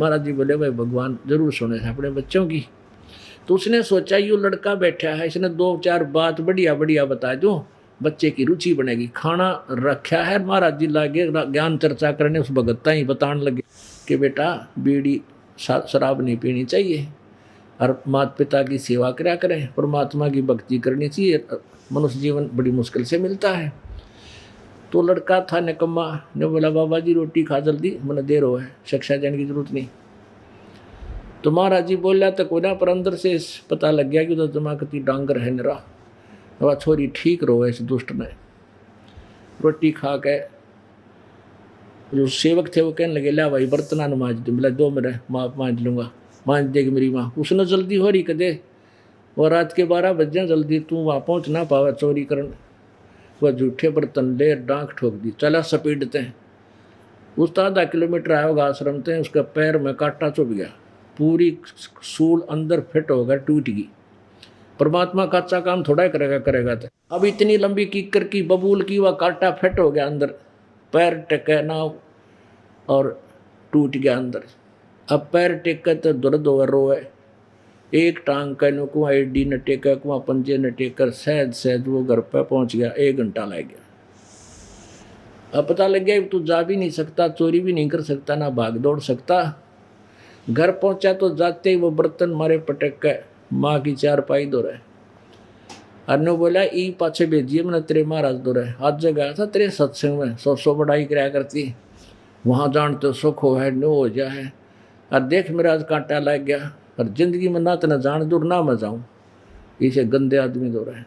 महाराज जी बोले भाई भगवान जरूर सुने अपने बच्चों की। तो उसने सोचा यूँ लड़का बैठा है, इसने 2-4 बात बढ़िया बढ़िया बता दूँ, बच्चे की रुचि बनेगी। खाना रखा है, महाराज जी लागे ज्ञान चर्चा करने, उस भगत ही बताने लगे कि बेटा बीड़ी शराब नहीं पीनी चाहिए और माता पिता की सेवा करा करें, परमात्मा की भक्ति करनी चाहिए, मनुष्य जीवन बड़ी मुश्किल से मिलता है। तो लड़का था निकम्मा, ने बोला बाबा जी रोटी खा जल्दी, मैंने देर हो है, शिक्षा देने की जरूरत नहीं। तो महाराज जी बोला तो कोई ना, पर अंदर से पता लग गया कि तो दिमाग डांगर है निरा, वह छोरी ठीक रो इस दुष्ट ने। रोटी खा के जो सेवक थे वो कहने लगे ला भाई बर्तना न मांज दूँ, बोला दो मेरे माँ मांज लूँगा, मांज देगी मेरी माँ। उसने जल्दी हो रही कदे, वो रात के 12 बज जाए, जल्दी तू वहाँ पहुँच ना पावे चोरी करने। वह झूठे बर्तन ले डांक ठोक दी, चला स्पीडते हैं। उस 1/2 किलोमीटर आया होगा आश्रम से, उसका पैर में कांटा चुभ गया, पूरी सूल अंदर फिट हो गया, टूट गई। परमात्मा का अच्छा काम थोड़ा करेगा तो अब इतनी लंबी कीकर की बबूल की, वह कांटा फिट हो गया अंदर, पैर टेके ना और टूट गया अंदर। अब पैर टेके तो दर्द हो रोए, एक टांग का नुकुआ एडी न टेका, कुआ पंजे न टेकर सहज वो घर पर पहुंच गया। 1 घंटा लग गया। अब पता लग गया तू जा भी नहीं सकता, चोरी भी नहीं कर सकता, ना भाग दौड़ सकता। घर पहुंचा तो जाते ही वो बर्तन मारे पटक के माँ की चारपाई दो रहे। अरने बोला ई पाछे भेजिए, मैंने तेरे महाराज दो रहे, आज गया था तेरे सत्संग में, 100 बढ़ाई कराया करती, वहाँ जान तो सुख हो है नो हो जाए। और देख मेरा आज कांटा लग गया, और जिंदगी में ना तो जान दूर ना मैं जाऊँ, इसे गंदे आदमी दो रहे।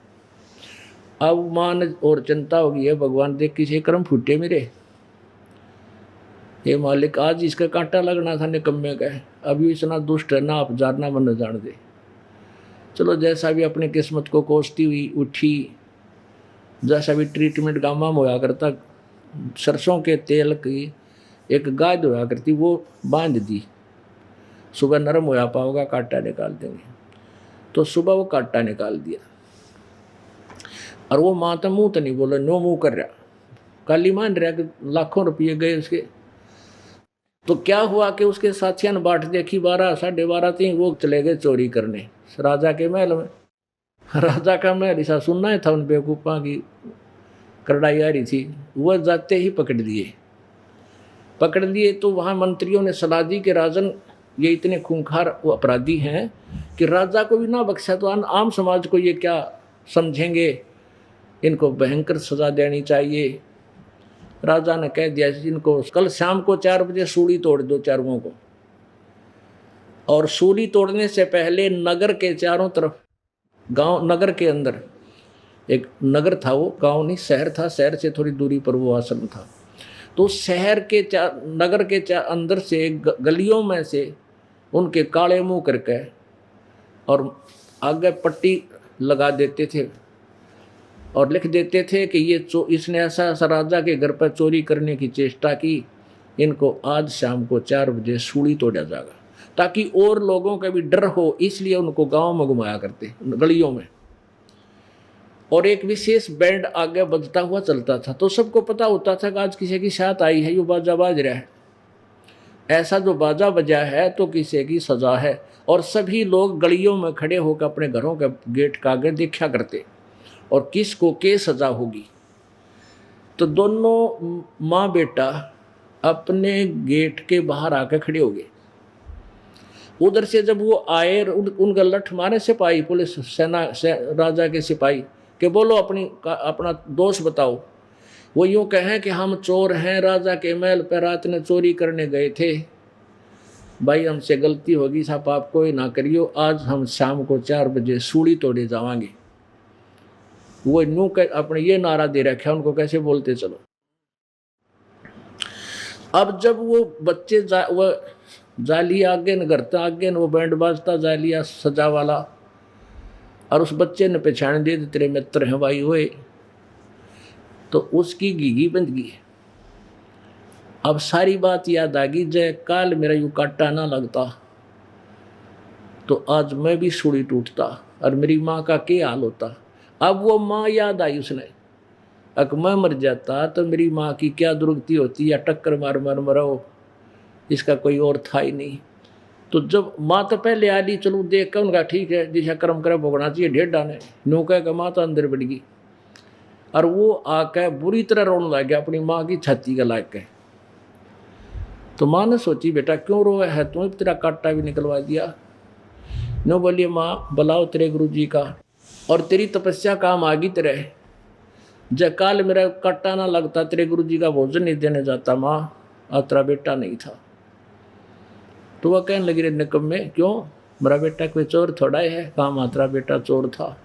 अब मान और चिंता होगी है, भगवान देख किसी कर्म फूटे मेरे, हे मालिक आज इसका कांटा लगना था निकम्मे का, अभी इतना दुष्ट है ना आप जानना मन जान दे। चलो जैसा भी अपनी किस्मत को कोसती हुई उठी, जैसा भी ट्रीटमेंट गामा में होया करता, सरसों के तेल की एक गाय होया करती, वो बांध दी, सुबह नरम होया पाओगा कांटा निकाल देंगे। तो सुबह वो कांटा निकाल दिया, और वो माँ तो मुँह तो नहीं बोला, नो मुँह कर रहा, काली मान रहा कि लाखों रुपये गए उसके। तो क्या हुआ कि उसके साथियों ने बाट देखी, 12 साढ़े 12 थी, वो चले गए चोरी करने राजा के महल में। राजा का महल ऐसा सुनना ही था, उन बेवकूफ़ा की करड़ाई आ रही थी। वह जाते ही पकड़ लिए। तो वहाँ मंत्रियों ने सलाह दी कि राजन ये इतने खूंखार अपराधी हैं कि राजा को भी ना बख्शा तो आम समाज को ये क्या समझेंगे, इनको भयंकर सजा देनी चाहिए। राजा ने कह दिया इनको कल शाम को 4 बजे सूली तोड़ दो चारों को, और सूली तोड़ने से पहले नगर के चारों तरफ, गांव नगर के अंदर एक नगर था, वो गांव नहीं शहर था, शहर से थोड़ी दूरी पर वो आश्रम था। तो शहर के नगर के अंदर से गलियों में से उनके काले मुंह करके और आगे पट्टी लगा देते थे और लिख देते थे कि ये इसने ऐसा राजा के घर पर चोरी करने की चेष्टा की, इनको आज शाम को 4 बजे सूली तोड़ा जाएगा, ताकि और लोगों का भी डर हो, इसलिए उनको गांव में घुमाया करते गलियों में। और एक विशेष बैंड आगे बजता हुआ चलता था, तो सबको पता होता था कि आज किसी की साथ आई है, ये बाजा बाज रहा है। ऐसा जो बाजा बजा है तो किसी की सजा है। और सभी लोग गलियों में खड़े होकर अपने घरों के गेट का आगे देखा करते और किसको के सजा होगी। तो दोनों माँ बेटा अपने गेट के बाहर आकर खड़े हो गए। उधर से जब वो आए, उनका लठ मारे सिपाही, पुलिस सेना राजा के सिपाही कि बोलो अपना दोष बताओ। वो यूँ कहें कि हम चोर हैं, राजा के महल पर रात ने चोरी करने गए थे, भाई हमसे गलती होगी, साहब आप कोई ना करियो, आज हम शाम को 4 बजे सूली तोड़े जावांगे। वो यूँ अपने ये नारा दे रखा, उनको कैसे बोलते चलो। अब जब वो बच्चे वो जाली आगे न करता आगे न, वो बैंड बाजता जालिया सजा वाला, और उस बच्चे ने पहचान दे तेरे मित्र हैं भाई हुए, तो उसकी घीघी बंद गई। अब सारी बात याद आ गई, जय काल मेरा यूँ कांटा ना लगता तो आज मैं भी सूली टूटता और मेरी माँ का क्या हाल होता। अब वो माँ याद आई उसने, अगर मैं मर जाता तो मेरी माँ की क्या दुर्गति होती, या टक्कर मार मरो इसका कोई और था ही नहीं। तो जब माँ तो पहले आ ली, चलो देख कर उनका ठीक है जिसे कर्म करे भोगना चाहिए, ढेर डाने नो कह के माँ तो अंदर बढ़ गई और वो आकर बुरी तरह रोने लग गया अपनी माँ की छाती का लाग के। तो माँ ने सोची बेटा क्यों रोए है, तू तेरा कांटा भी निकलवा दिया। नो बोलिए माँ बुलाओ तेरे गुरु जी का, और तेरी तपस्या काम आ गई तेरे, जब काल मेरा कांटा ना लगता तेरे गुरु जी का भोजन नहीं देने जाता माँ, और तेरा बेटा नहीं था। तो वह कहने लगी रे निकम्मे क्यों, मेरा बेटा कोई चोर थोड़ा है, कहा माँ तेरा बेटा चोर था,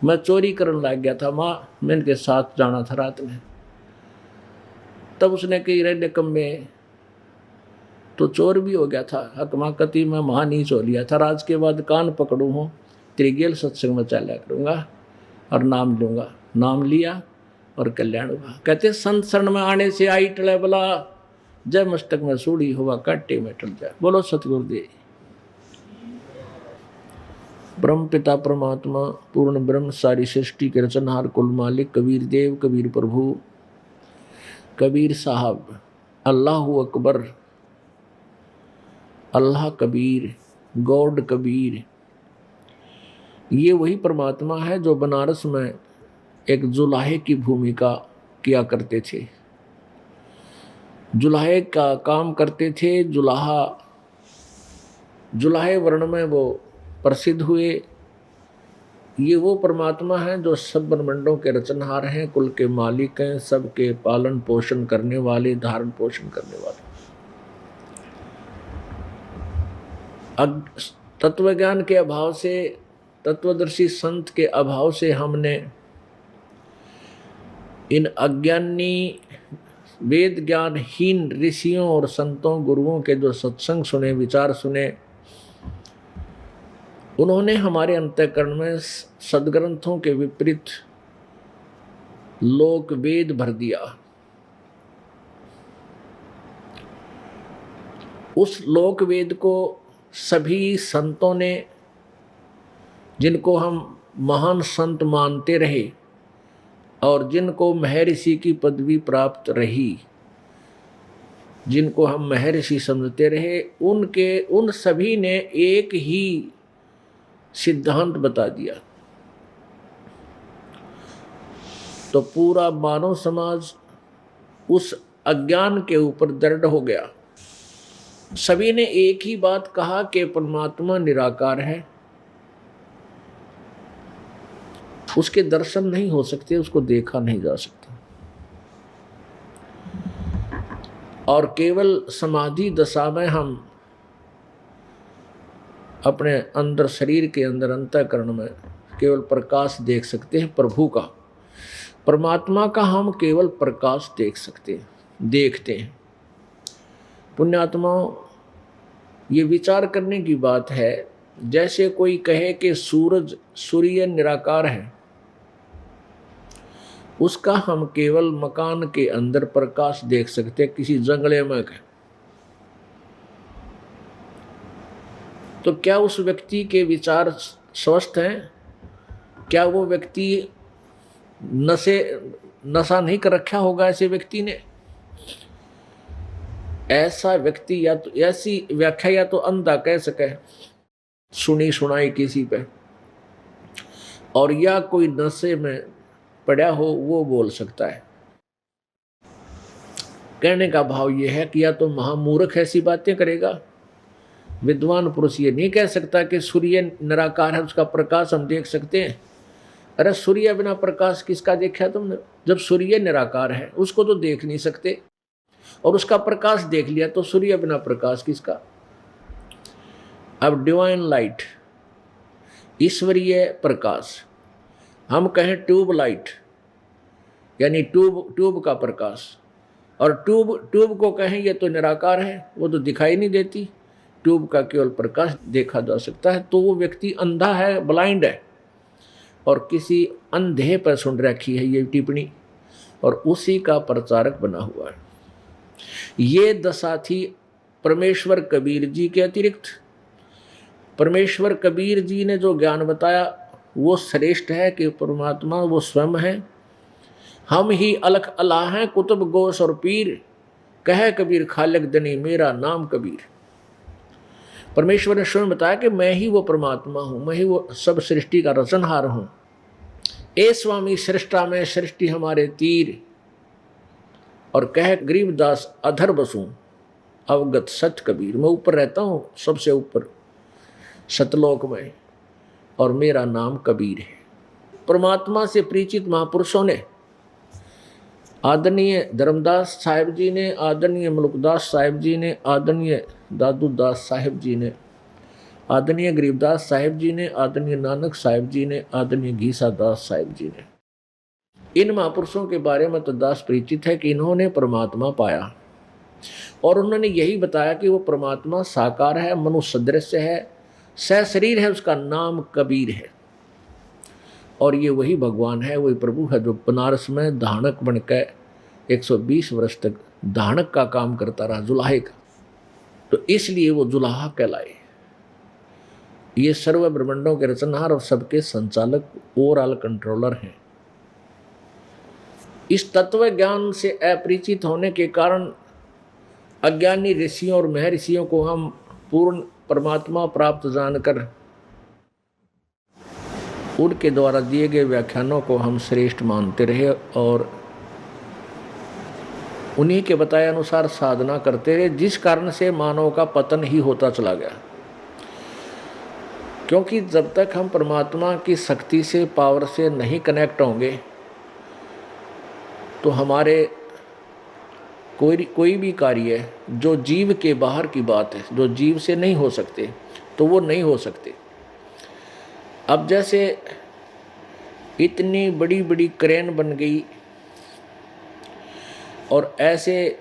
मैं चोरी करने लग गया था माँ, मैं इनके साथ जाना था रात में। तब उसने कही रे निकम्मे तो चोर भी हो गया था, हकमा कति मैं महानीच हो लिया था, राज के बाद कान पकड़ू हूँ, तेरी गेल सत्संग में चला करूँगा और नाम लूँगा। नाम लिया और कल्याण हुआ। कहते संत शरण में आने से आई टले बला, जय मस्तक में सूढ़ी हुआ काटे में टल जाए। बोलो सतगुरुदेव। ब्रह्म पिता परमात्मा पूर्ण ब्रह्म सारी सृष्टि के रचनहार कुल मालिक कबीर देव कबीर प्रभु कबीर साहब अल्लाह अकबर अल्लाह कबीर गॉड कबीर, ये वही परमात्मा है जो बनारस में एक जुलाहे की भूमिका किया करते थे, जुलाहे का काम करते थे। जुलाहे वर्ण में वो प्रसिद्ध हुए। ये वो परमात्मा हैं जो सब ब्रह्मांडों के रचनहार हैं, कुल के मालिक हैं, सबके पालन पोषण करने वाले, धारण पोषण करने वाले। तत्व ज्ञान के अभाव से, तत्वदर्शी संत के अभाव से हमने इन अज्ञानी वेद ज्ञानहीन ऋषियों और संतों गुरुओं के जो सत्संग सुने, विचार सुने, उन्होंने हमारे अंतःकरण में सदग्रंथों के विपरीत लोक वेद भर दिया। उस लोक वेद को सभी संतों ने, जिनको हम महान संत मानते रहे और जिनको महर्षि की पदवी प्राप्त रही, जिनको हम महर्षि समझते रहे, उन सभी ने एक ही सिद्धांत बता दिया। तो पूरा मानव समाज उस अज्ञान के ऊपर दृढ़ हो गया। सभी ने एक ही बात कहा कि परमात्मा निराकार है, उसके दर्शन नहीं हो सकते, उसको देखा नहीं जा सकता, और केवल समाधि दशा में हम अपने अंदर, शरीर के अंदर, अंतःकरण में केवल प्रकाश देख सकते हैं प्रभु का, परमात्मा का हम केवल प्रकाश देख सकते हैं, देखते हैं। पुण्यात्माओं, ये विचार करने की बात है, जैसे कोई कहे कि सूर्य निराकार है, उसका हम केवल मकान के अंदर प्रकाश देख सकते हैं, किसी जंगले में है। तो क्या उस व्यक्ति के विचार स्वस्थ हैं? क्या वो व्यक्ति नशा नहीं कर रखा होगा ऐसे व्यक्ति ने? ऐसा व्यक्ति या तो ऐसी व्याख्या या तो अंधा कह सके, सुनी सुनाई किसी पे, और या कोई नशे में पड़ा हो वो बोल सकता है। कहने का भाव ये है कि या तो महामूर्ख ऐसी बातें करेगा, विद्वान पुरुष ये नहीं कह सकता कि सूर्य निराकार है, उसका प्रकाश हम देख सकते हैं। अरे सूर्य बिना प्रकाश किसका देखा तुमने? जब सूर्य निराकार है उसको तो देख नहीं सकते, और उसका प्रकाश देख लिया तो सूर्य बिना प्रकाश किसका? अब डिवाइन लाइट, ईश्वरीय प्रकाश, हम कहें ट्यूब लाइट यानी ट्यूब का प्रकाश, और ट्यूब को कहें ये तो निराकार है, वो तो दिखाई नहीं देती, ट्यूब का केवल प्रकाश देखा जा सकता है। तो वो व्यक्ति अंधा है, ब्लाइंड है, और किसी अंधे पर सुन रखी है ये टिप्पणी, और उसी का प्रचारक बना हुआ है। ये दशा थी परमेश्वर कबीर जी के अतिरिक्त। परमेश्वर कबीर जी ने जो ज्ञान बताया वो श्रेष्ठ है कि परमात्मा वो स्वयं है, हम ही अलख अल्लाह हैं, कुतुब गोस और पीर, कह कबीर खालिक दनी मेरा नाम कबीर। परमेश्वर ने स्वयं बताया कि मैं ही वो परमात्मा हूं, मैं ही वो सब सृष्टि का रचनहार हूं। ए स्वामी सृष्टा में सृष्टि हमारे तीर, और कह गरीबदास अधर बसूं अवगत सच कबीर। मैं ऊपर रहता हूं, सबसे ऊपर सतलोक में, और मेरा नाम कबीर है। परमात्मा से परिचित महापुरुषों ने, आदरणीय धर्मदास साहिब जी ने, आदरणीय मलुकदास साहिब जी ने, आदरणीय दादू दास साहिब जी ने, आदरणीय गरीबदास साहिब जी ने, आदरणीय नानक साहिब जी ने, आदरणीय घीसा दास साहिब जी ने, इन महापुरुषों के बारे में तो दास परिचित है कि इन्होंने परमात्मा पाया, और उन्होंने यही बताया कि वो परमात्मा साकार है, मनुष्य सदृश है, सशरीर है, उसका नाम कबीर है। और ये वही भगवान है, वही प्रभु है जो बनारस में धानक बनकर 120 वर्ष तक धानक का काम करता रहा, जुलाहे का। तो इसलिए वो जुलाहा कहलाए। ये सर्व ब्रह्मांडों के रचनहार और सबके संचालक, ओवरऑल कंट्रोलर हैं। इस तत्व ज्ञान से अपरिचित होने के कारण अज्ञानी ऋषियों और महर्षियों को हम पूर्ण परमात्मा प्राप्त जानकर उनके द्वारा दिए गए व्याख्यानों को हम श्रेष्ठ मानते रहे और उन्हीं के बताए अनुसार साधना करते रहे, जिस कारण से मानव का पतन ही होता चला गया। क्योंकि जब तक हम परमात्मा की शक्ति से, पावर से नहीं कनेक्ट होंगे तो हमारे कोई भी कार्य जो जीव के बाहर की बात है, जो जीव से नहीं हो सकते, तो वो नहीं हो सकते। अब जैसे इतनी बड़ी बड़ी क्रेन बन गई और ऐसे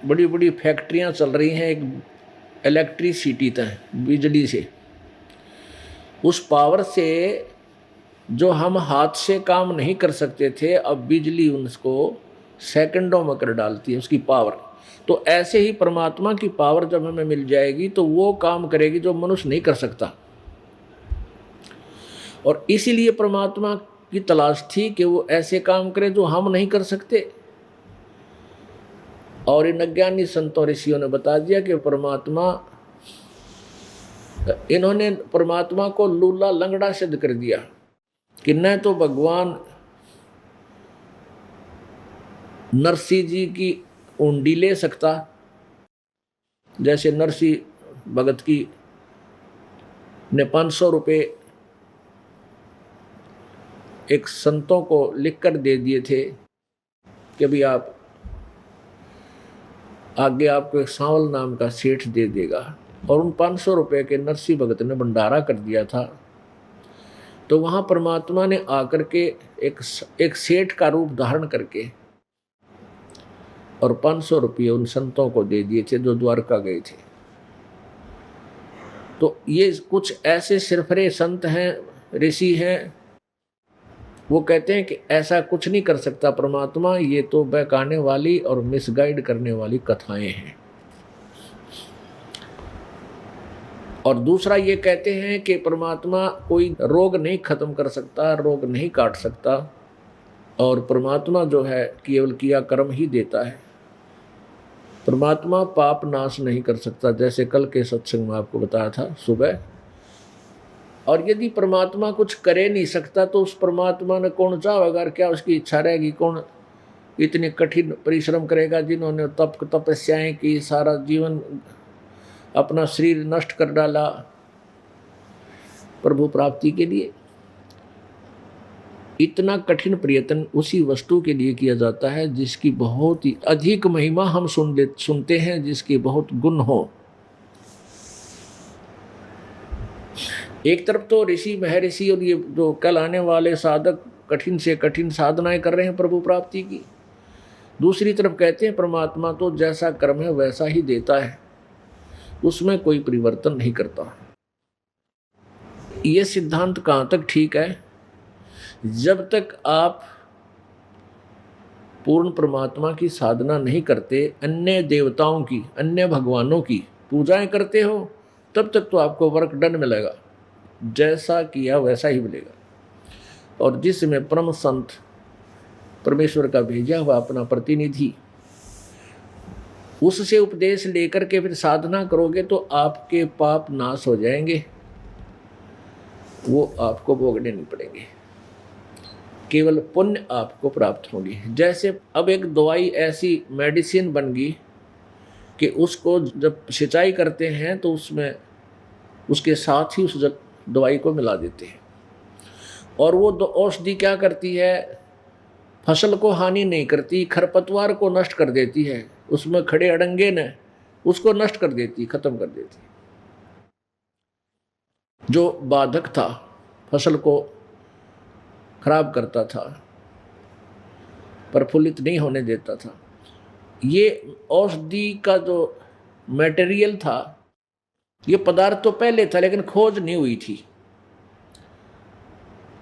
बड़ी बड़ी फैक्ट्रियां चल रही हैं एक इलेक्ट्रिसिटी तक, बिजली से, उस पावर से जो हम हाथ से काम नहीं कर सकते थे, अब बिजली उसको सेकंडों में कर डालती है, उसकी पावर। तो ऐसे ही परमात्मा की पावर जब हमें मिल जाएगी तो वो काम करेगी जो मनुष्य नहीं कर सकता। और इसीलिए परमात्मा की तलाश थी कि वो ऐसे काम करे जो हम नहीं कर सकते। और इन अज्ञानी संतों ऋषियों ने बता दिया कि इन्होंने परमात्मा को लूला लंगड़ा सिद्ध कर दिया कि न तो भगवान नरसिंह जी की उंडी ले सकता, जैसे नरसिंह भगत की ने 500 रुपये एक संतों को लिखकर दे दिए थे कि भाई आप आगे आपको एक सांवल नाम का सेठ दे देगा, और उन 500 रुपये के नरसिंह भगत ने भंडारा कर दिया था। तो वहाँ परमात्मा ने आकर के एक सेठ का रूप धारण करके और 500 रुपये उन संतों को दे दिए थे जो द्वारका गए थे। तो ये कुछ ऐसे सिरफरे संत हैं, ऋषि हैं, वो कहते हैं कि ऐसा कुछ नहीं कर सकता परमात्मा, ये तो बहकाने वाली और मिसगाइड करने वाली कथाएं हैं। और दूसरा ये कहते हैं कि परमात्मा कोई रोग नहीं खत्म कर सकता, रोग नहीं काट सकता, और परमात्मा जो है केवल किया कर्म ही देता है। परमात्मा पाप नाश नहीं कर सकता, जैसे कल के सत्संग में आपको बताया था सुबह। और यदि परमात्मा कुछ करे नहीं सकता तो उस परमात्मा ने कौन चाहेगा, क्या उसकी इच्छा रहेगी? कौन इतने कठिन परिश्रम करेगा? जिन्होंने तपस्याएं की, सारा जीवन अपना शरीर नष्ट कर डाला प्रभु प्राप्ति के लिए। इतना कठिन प्रयत्न उसी वस्तु के लिए किया जाता है जिसकी बहुत ही अधिक महिमा हम सुनते हैं, जिसके बहुत गुण हो। एक तरफ तो ऋषि महर्षि और ये जो कल आने वाले साधक कठिन से कठिन साधनाएं कर रहे हैं प्रभु प्राप्ति की, दूसरी तरफ कहते हैं परमात्मा तो जैसा कर्म है वैसा ही देता है, उसमें कोई परिवर्तन नहीं करता। ये सिद्धांत कहाँ तक ठीक है? जब तक आप पूर्ण परमात्मा की साधना नहीं करते, अन्य देवताओं की, अन्य भगवानों की पूजाएं करते हो, तब तक तो आपको वर्क डन मिलेगा, जैसा किया वैसा ही मिलेगा। और जिसमें परम संत परमेश्वर का भेजा हुआ अपना प्रतिनिधि उससे उपदेश लेकर के फिर साधना करोगे तो आपके पाप नाश हो जाएंगे, वो आपको भोगने नहीं पड़ेंगे, केवल पुण्य आपको प्राप्त होगी। जैसे अब एक दवाई ऐसी मेडिसिन बन गई कि उसको जब सिंचाई करते हैं तो उसमें उसके साथ ही उस दवाई को मिला देते हैं, और वो औषधि क्या करती है, फसल को हानि नहीं करती, खरपतवार को नष्ट कर देती है, उसमें खड़े अड़ंगे ने उसको नष्ट कर देती, खत्म कर देती। जो बाधक था, फसल को खराब करता था, प्रफुल्लित नहीं होने देता था, ये औषधि का जो मटेरियल था, ये पदार्थ तो पहले था लेकिन खोज नहीं हुई थी।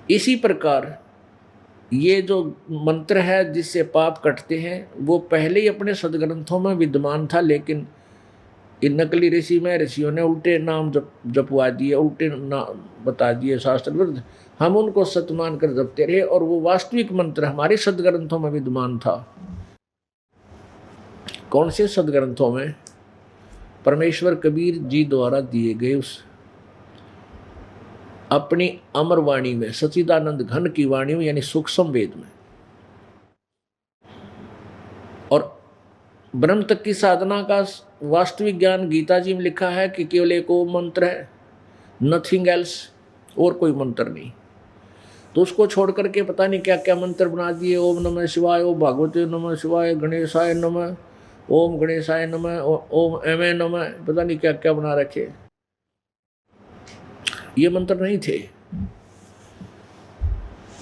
इसी प्रकार ये जो मंत्र है जिससे पाप कटते हैं, वो पहले ही अपने सदग्रंथों में विद्यमान था, लेकिन इन नकली ऋषि में ऋषियों ने उल्टे नाम जपवा दिए, उल्टे नाम बता दिए शास्त्र विरुद्ध, हम उनको सत्य मान कर जपते रहे, और वो वास्तविक मंत्र हमारे सदग्रंथों में विद्यमान था। कौन से सदग्रंथों में? परमेश्वर कबीर जी द्वारा दिए गए उस अपनी अमर वाणी में, सच्चिदानंद घन की वाणी में, यानी सूक्ष्म वेद में। और ब्रह्म तक की साधना का वास्तविक ज्ञान गीता जी में लिखा है कि केवल एक ओम मंत्र है, नथिंग एल्स, और कोई मंत्र नहीं। तो उसको छोड़ करके पता नहीं क्या क्या मंत्र बना दिए, ओम नमः शिवाय, ओम भागवते नमः शिवाय, गणेशाय नमः, ओम गणेशाय नमः, ओम एमे नमः, पता नहीं क्या क्या बना रखे। ये मंत्र नहीं थे।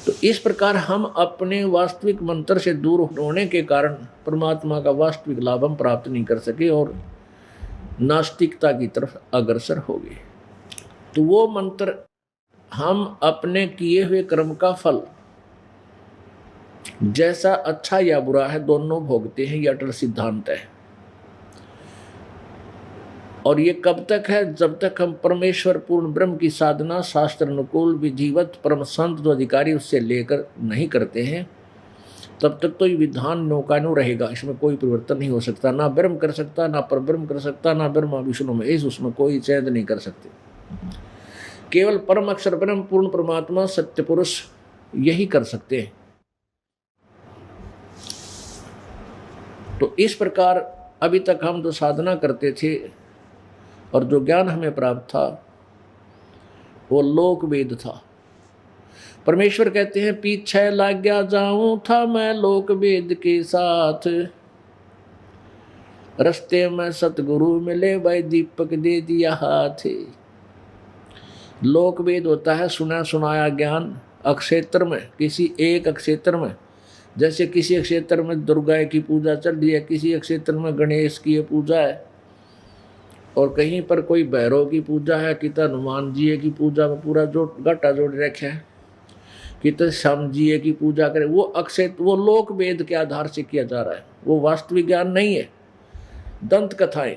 तो इस प्रकार हम अपने वास्तविक मंत्र से दूर होने के कारण परमात्मा का वास्तविक लाभ हम प्राप्त नहीं कर सके और नास्तिकता की तरफ अग्रसर हो गए। तो वो मंत्र हम अपने किए हुए कर्म का फल जैसा अच्छा या बुरा है दोनों भोगते हैं, ये अटल सिद्धांत है। और ये कब तक है? जब तक हम परमेश्वर पूर्ण ब्रह्म की साधना शास्त्र अनुकूल विधिवत परम संत जो अधिकारी उससे लेकर नहीं करते हैं, तब तक तो ये विधान नौकानु रहेगा, इसमें कोई परिवर्तन नहीं हो सकता। ना ब्रह्म कर सकता, ना परब्रह्म कर सकता, ना ब्रह्मा विष्णु महेश उसमें कोई चेद नहीं कर सकते। केवल परम अक्षर ब्रह्म पूर्ण परमात्मा सत्य पुरुष यही कर सकते हैं। तो इस प्रकार अभी तक हम जो साधना करते थे और जो ज्ञान हमें प्राप्त था वो लोक वेद था। परमेश्वर कहते हैं पीछे लग गया जाऊं था मैं लोक वेद के साथ, रस्ते में सतगुरु मिले भाई दीपक दे दिया हाथ। लोक वेद होता है सुना सुनाया ज्ञान अक्षेत्र में, किसी एक अक्षेत्र में। जैसे किसी क्षेत्र में दुर्गा की पूजा चल रही है, किसी क्षेत्र में गणेश की पूजा है, और कहीं पर कोई भैरव की पूजा है, कित हनुमान जी की पूजा में पूरा जो घाटा जोड़ रखे हैं, कित श्याम जी की पूजा करे। वो अक्षेत्र वो लोक वेद के आधार से किया जा रहा है, वो वास्तविक ज्ञान नहीं है, दंत कथाएं।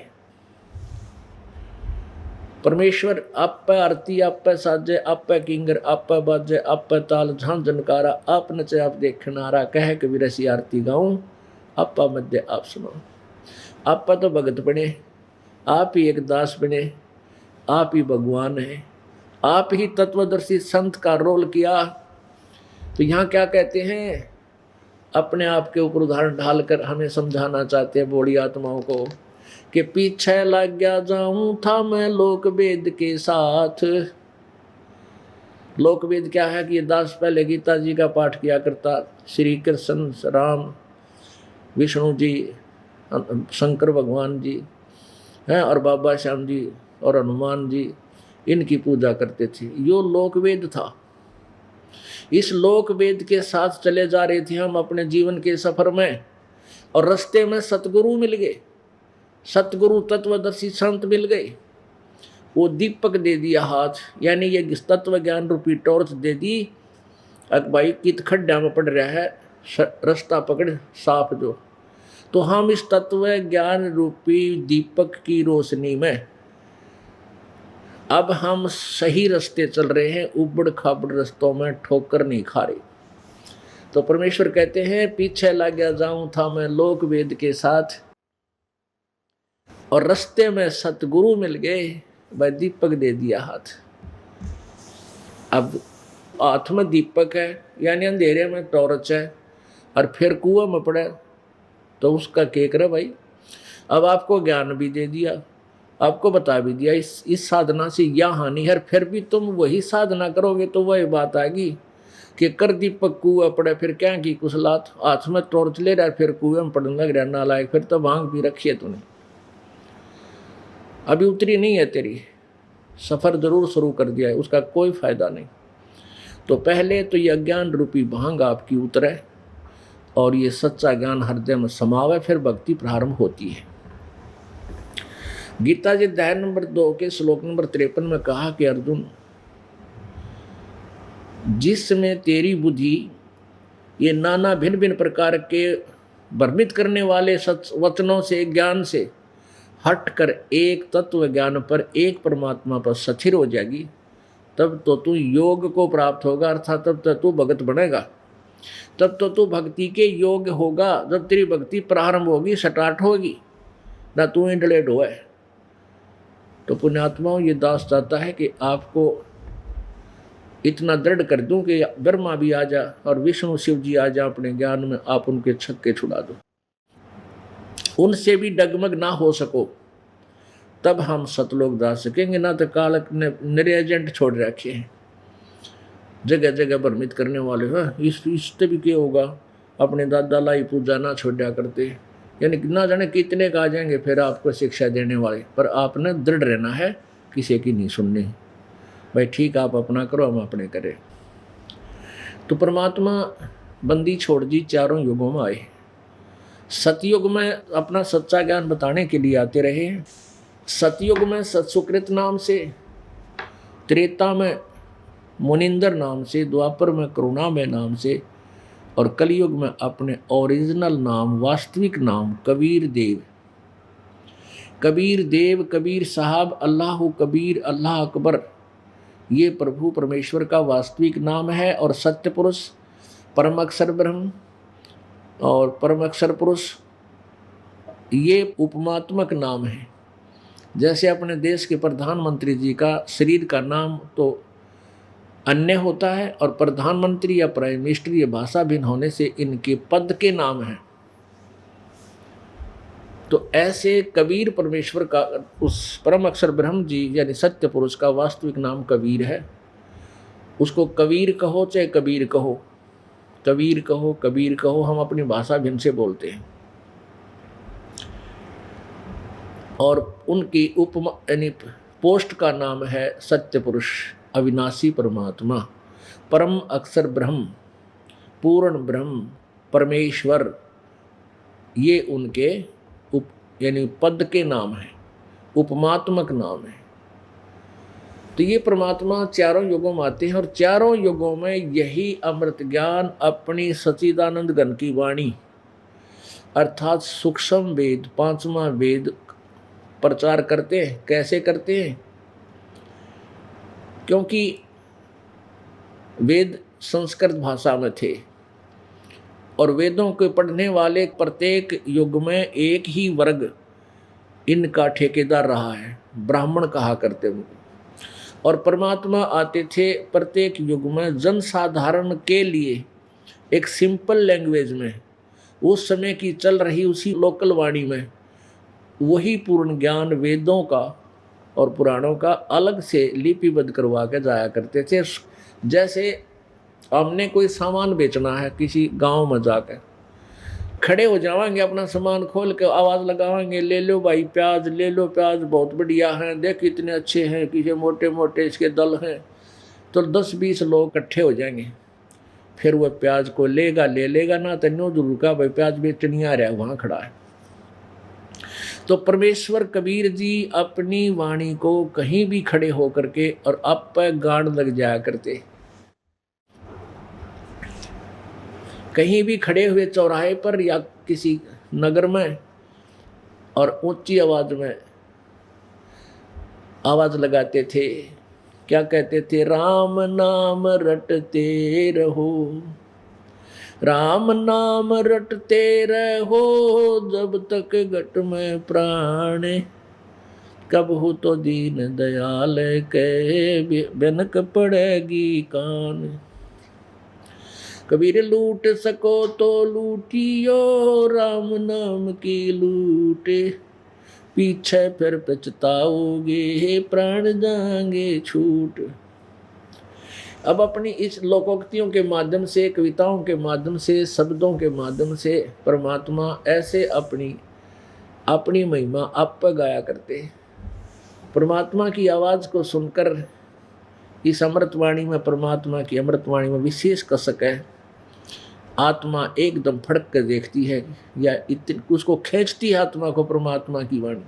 परमेश्वर आप पे आरती, आप पे साजे, आप पे किंगर, आप पे बाजे, आप पे ताल झां जनकारा, आप नचे आप देखनारा, कह कबीर ऐसी आरती गाऊं, आपा मध्य आप सुनो। आपा तो भगत बने, आप ही एक दास बने, आप ही भगवान है, आप ही तत्वदर्शी संत का रोल किया। तो यहाँ क्या कहते हैं, अपने आप के ऊपर उदाहरण ढालकर हमें समझाना चाहते हैं बूढ़ी आत्माओं को कि पीछे लग गया जाऊं था मैं लोक वेद के साथ। लोक वेद क्या है कि ये दास पहले गीता जी का पाठ किया करता, श्री कृष्ण राम विष्णु जी शंकर भगवान जी हैं और बाबा श्याम जी और हनुमान जी इनकी पूजा करते थे। यो लोक वेद था। इस लोक वेद के साथ चले जा रहे थे हम अपने जीवन के सफर में, और रास्ते में सतगुरु मिल गए, सतगुरु तत्वदर्शी संत मिल गए। वो दीपक दे दिया हाथ, यानी ये तत्व ज्ञान रूपी टॉर्च दे दी। अब भाई कित खड्डा में पड़ रहा है, रास्ता पकड़ साफ जो। तो हम इस तत्व ज्ञान रूपी दीपक की रोशनी में अब हम सही रास्ते चल रहे हैं, उबड़ खाबड़ रास्तों में ठोकर नहीं खा रहे। तो परमेश्वर कहते हैं पीछे लग गया जाऊं था मैं लोक वेद के साथ, और रास्ते में सतगुरु मिल गए, वह दीपक दे दिया हाथ। अब हाथ में दीपक है यानी अंधेरे में टॉर्च है, और फिर कुआं में पड़े तो उसका केक रहा भाई। अब आपको ज्ञान भी दे दिया, आपको बता भी दिया इस साधना से यह हानि है, फिर भी तुम वही साधना करोगे तो वही बात आएगी कि कर दीपक कुआं पड़े, फिर क्या की कुशलात, हाथ में टॉर्च ले रहा है फिर कुएं में पड़ने लग रहा नालायक, फिर तो भांग भी रखी है तूने, अभी उतरी नहीं है तेरी, सफर जरूर शुरू कर दिया है, उसका कोई फायदा नहीं। तो पहले तो ये अज्ञान रूपी भांग आपकी उतरे और ये सच्चा ज्ञान हृदय में समावे, फिर भक्ति प्रारंभ होती है। गीता जी अध्याय नंबर 2 के श्लोक नंबर 53 में कहा कि अर्जुन, जिसमें तेरी बुद्धि ये नाना भिन्न भिन्न प्रकार के भ्रमित करने वाले वचनों से, ज्ञान से हटकर एक तत्व ज्ञान पर, एक परमात्मा पर स्थिर हो जाएगी, तब तो तू योग को प्राप्त होगा, अर्थात तब तो तू भगत बनेगा, तब तो तू भक्ति के योग्य होगा। जब तेरी भक्ति प्रारंभ होगी, स्टार्ट होगी, ना तू इंटलेट हुआ है। तो पुण्यात्माओं, ये दास चाहता है कि आपको इतना दृढ़ कर दूं कि ब्रह्मा भी आ जा और विष्णु शिव जी आ जा अपने ज्ञान में, आप उनके छक्के छुड़ा दो, उनसे भी डगमग ना हो सको, तब हम सतलोक जा सकेंगे। ना तो कालक ने मेरे एजेंट छोड़ रखे हैं जगह जगह भ्रमित करने वाले, इससे भी क्या होगा, अपने दादा लाई पूजा ना छोड़ा करते, यानी ना जाने कितने का आ जाएंगे फिर आपको शिक्षा देने वाले, पर आपने दृढ़ रहना है, किसी की नहीं सुननी भाई, ठीक आप अपना करो हम अपने करें। तो परमात्मा बंदी छोड़ दी, चारों युगों में आए, सतयुग में अपना सच्चा ज्ञान बताने के लिए आते रहे, सतयुग में सत्सुकृत नाम से, त्रेता में मुनिंदर नाम से, द्वापर में करुणामय नाम से, और कलयुग में अपने ओरिजिनल नाम, वास्तविक नाम कबीर देव, कबीर देव, कबीर साहब, अल्लाह कबीर, अल्लाह अकबर, ये प्रभु परमेश्वर का वास्तविक नाम है। और सत्य पुरुष, परम अक्षर ब्रह्म और परम अक्षर पुरुष, ये उपमात्मक नाम है। जैसे अपने देश के प्रधानमंत्री जी का शरीर का नाम तो अन्य होता है, और प्रधानमंत्री या प्राइम मिनिस्टर ये भाषा भिन्न होने से इनके पद के नाम हैं। तो ऐसे कबीर परमेश्वर का, उस परम अक्षर ब्रह्म जी यानी सत्य पुरुष का वास्तविक नाम कबीर है। उसको कबीर कहो चाहे कबीर कहो, कबीर कहो कबीर कहो, हम अपनी भाषा भिन्न से बोलते हैं। और उनकी उपमा यानी पोस्ट का नाम है सत्य पुरुष, अविनाशी परमात्मा, परम अक्षर ब्रह्म, पूर्ण ब्रह्म, परमेश्वर, ये उनके यानी पद के नाम है, उपमात्मक नाम है। तो ये परमात्मा चारों युगों में आते हैं, और चारों युगों में यही अमृत ज्ञान अपनी सच्चिदानंद घन की वाणी अर्थात सूक्ष्म वेद, पांचवा वेद प्रचार करते हैं। कैसे करते हैं? क्योंकि वेद संस्कृत भाषा में थे, और वेदों के पढ़ने वाले प्रत्येक युग में एक ही वर्ग इनका ठेकेदार रहा है, ब्राह्मण कहा करते हैं। और परमात्मा आते थे प्रत्येक युग में जनसाधारण के लिए एक सिंपल लैंग्वेज में, उस समय की चल रही उसी लोकल वाणी में वही पूर्ण ज्ञान वेदों का और पुराणों का अलग से लिपिबद्ध करवा के जाया करते थे। जैसे हमने कोई सामान बेचना है, किसी गांव में जाकर खड़े हो जाएंगे, अपना सामान खोल के आवाज़ लगाएंगे, ले लो भाई प्याज, ले लो प्याज, बहुत बढ़िया हैं, देख इतने अच्छे हैं, किसी मोटे मोटे इसके दल हैं। तो 10-20 लोग इकट्ठे हो जाएंगे, फिर वह प्याज को लेगा, ले लेगा ना, तो नो जरूर का भाई प्याज बेचनी आ रहा है, वहाँ खड़ा है। तो परमेश्वर कबीर जी अपनी वाणी को कहीं भी खड़े होकर के और आप पे गाड़ लग जाया करते, कहीं भी खड़े हुए चौराहे पर या किसी नगर में, और ऊंची आवाज में आवाज लगाते थे। क्या कहते थे? राम नाम रटते रहो, राम नाम रटते रहो, जब तक घट में प्राण कब हो तो दीन दयाल के बिनक पड़ेगी कान। कबीर लूट सको तो लूटियो राम नाम की लूटे, पीछे फिर पछताओगे प्राण जाएंगे छूट। अब अपनी इस लोकोक्तियों के माध्यम से, कविताओं के माध्यम से, शब्दों के माध्यम से परमात्मा ऐसे अपनी अपनी महिमा आप पर गाया करते। परमात्मा की आवाज़ को सुनकर इस अमृतवाणी में, परमात्मा की अमृतवाणी में विशेष कसक है। आत्मा एकदम फड़क कर देखती है, या उसको खींचती है आत्मा को परमात्मा की वाणी।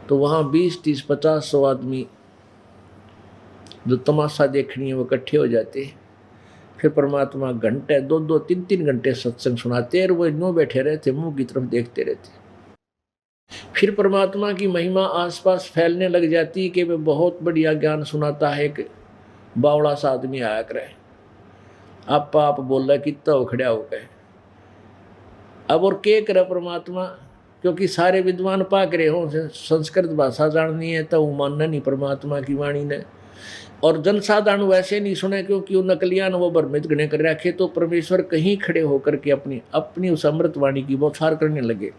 तो वहाँ 20, 30, 50, 100 आदमी जो तमाशा देखनी है वो इकट्ठे हो जाते। फिर परमात्मा घंटे 2-2, 3-3 घंटे सत्संग सुनाते और वो यूं बैठे रहते, मुंह की तरफ देखते रहते। फिर परमात्मा की महिमा आसपास फैलने लग जाती कि वे बहुत बढ़िया ज्ञान सुनाता है। एक बावड़ा सा आदमी आया करे, आप बोल रहा कितना उखड़िया हो गए। अब और के करे परमात्मा, क्योंकि सारे विद्वान पाक रहे हों, संस्कृत भाषा जाननी है तो मानना नहीं परमात्मा की वाणी ने। और जनसाधारण वैसे नहीं सुने, क्योंकि वो नकलियान वो भ्रमित गणे कर रखे। तो परमेश्वर कहीं खड़े होकर के अपनी उस अमृत वाणी की बौछार करने लगे।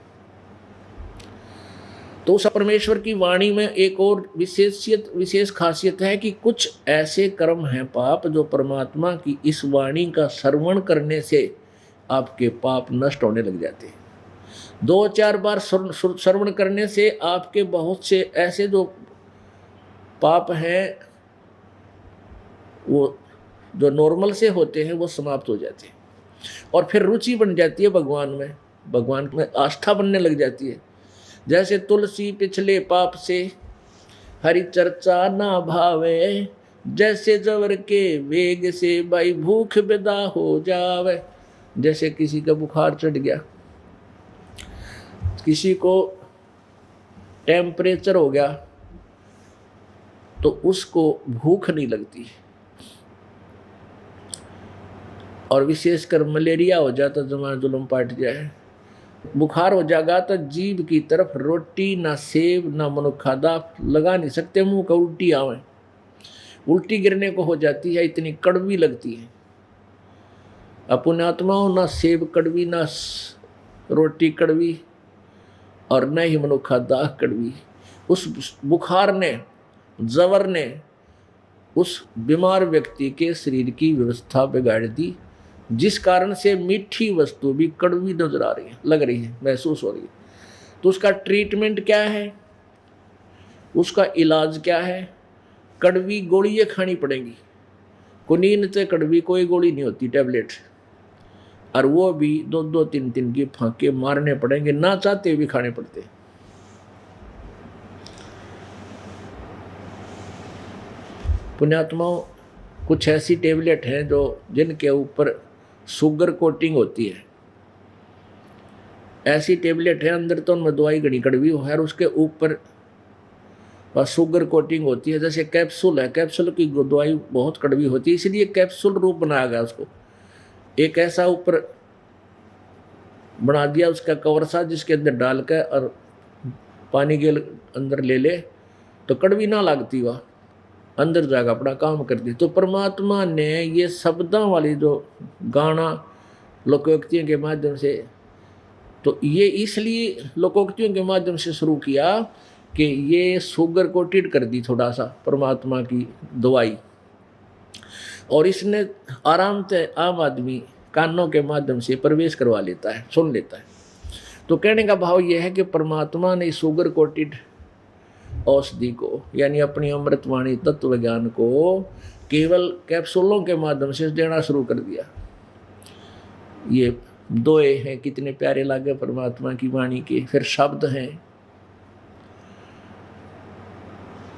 तो उस परमेश्वर की वाणी में एक और विशेष खासियत है कि कुछ ऐसे कर्म हैं पाप, जो परमात्मा की इस वाणी का श्रवण करने से आपके पाप नष्ट होने लग जाते हैं। 2-4 बार श्रवण करने से आपके बहुत से ऐसे जो पाप हैं, वो जो नॉर्मल से होते हैं, वो समाप्त हो जाते हैं। और फिर रुचि बन जाती है भगवान में आस्था बनने लग जाती है। जैसे तुलसी पिछले पाप से हरि चर्चा ना भावे, जैसे जवर के वेग से भाई भूख विदा हो जावे। जैसे किसी का बुखार चढ़ गया, किसी को टेम्परेचर हो गया, तो उसको भूख नहीं लगती। और विशेषकर मलेरिया हो जाता, जमा जुलम पाट जाए, बुखार हो जाएगा तो जीभ की तरफ रोटी ना सेब ना मनुखादा लगा नहीं सकते, मुंह का उल्टी आवे, उल्टी गिरने को हो जाती है, इतनी कड़वी लगती है। अपने आत्माओं ना सेब कड़वी, ना रोटी कड़वी, और न ही मनुखादा कड़वी। उस बुखार ने, जवर ने उस बीमार व्यक्ति के शरीर की व्यवस्था बिगाड़ दी, जिस कारण से मीठी वस्तु भी कड़वी नजर आ रही है, लग रही है, महसूस हो रही है। तो उसका ट्रीटमेंट क्या है, उसका इलाज क्या है? कड़वी गोलियां खानी पड़ेंगी। कुनीन से कड़वी कोई गोली नहीं होती, टैबलेट, और वो भी 2-2, 3-3 की फांके मारने पड़ेंगे, ना चाहते भी खाने पड़ते। पुण्यात्माओं, कुछ ऐसी टेबलेट हैं जिनके ऊपर शुगर कोटिंग होती है। ऐसी टेबलेट है, अंदर तो उनमें दवाई घनी कड़वी हो है, और उसके ऊपर शुगर कोटिंग होती है। जैसे कैप्सूल है, कैप्सूल की दवाई बहुत कड़वी होती है, इसलिए कैप्सूल रूप बनाया गया उसको। एक ऐसा ऊपर बना दिया उसका कवर सा, जिसके अंदर डाल कर और पानी के अंदर ले ले तो कड़वी ना लगती, वह अंदर जाकर अपना काम करती। तो परमात्मा ने ये शब्दों वाली जो गाना लोकोक्तियों के माध्यम से, तो ये इसलिए लोकोक्तियों के माध्यम से शुरू किया कि ये शुगर कोटेड कर दी थोड़ा सा परमात्मा की दवाई, और इसने आराम से आम आदमी कानों के माध्यम से प्रवेश करवा लेता है, सुन लेता है। तो कहने का भाव यह है कि परमात्मा ने शुगर कोटेड औषधि को, यानी अपनी अमृतवाणी तत्व ज्ञान को केवल कैप्सूलों के माध्यम से देना शुरू कर दिया। ये दोए हैं, कितने प्यारे लागे परमात्मा की वाणी के। फिर शब्द हैं,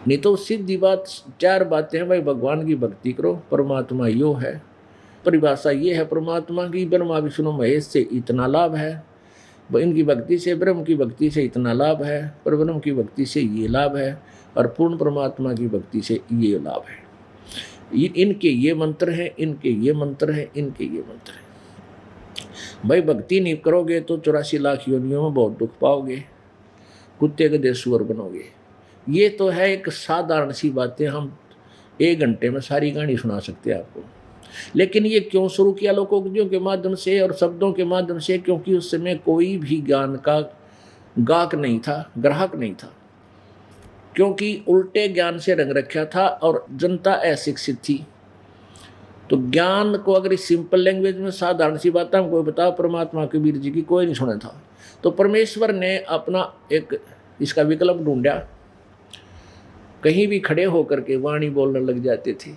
नहीं तो सीधी बात 4 बातें हैं भाई, भगवान की भक्ति करो, परमात्मा यो है। परिभाषा ये है परमात्मा की, ब्रह्मा विष्णु महेश से इतना लाभ है, इनकी भक्ति से, ब्रह्म की भक्ति से इतना लाभ है, पर ब्रह्म की भक्ति से ये लाभ है, और पूर्ण परमात्मा की भक्ति से ये लाभ है। इनके ये मंत्र हैं, इनके ये मंत्र हैं, इनके ये मंत्र हैं। भाई भक्ति नहीं करोगे तो 84 लाख योनियों में बहुत दुख पाओगे। कुत्ते गधे सुअर बनोगे। ये तो है एक साधारण सी बातें, हम 1 घंटे में सारी कहानी सुना सकते हैं आपको। लेकिन ये क्यों शुरू किया लोकोक्तियों के माध्यम से और शब्दों के माध्यम से? क्योंकि उस समय कोई भी ज्ञान का गाहक नहीं था, ग्राहक नहीं था, क्योंकि उल्टे ज्ञान से रंग रखा था और जनता अशिक्षित थी। तो ज्ञान को अगर इस सिंपल लैंग्वेज में साधारण सी बात हमको बताओ परमात्मा कबीर जी की, कोई नहीं सुना था। तो परमेश्वर ने अपना एक इसका विकल्प ढूंढा। कहीं भी खड़े होकर के वाणी बोलने लग जाते थे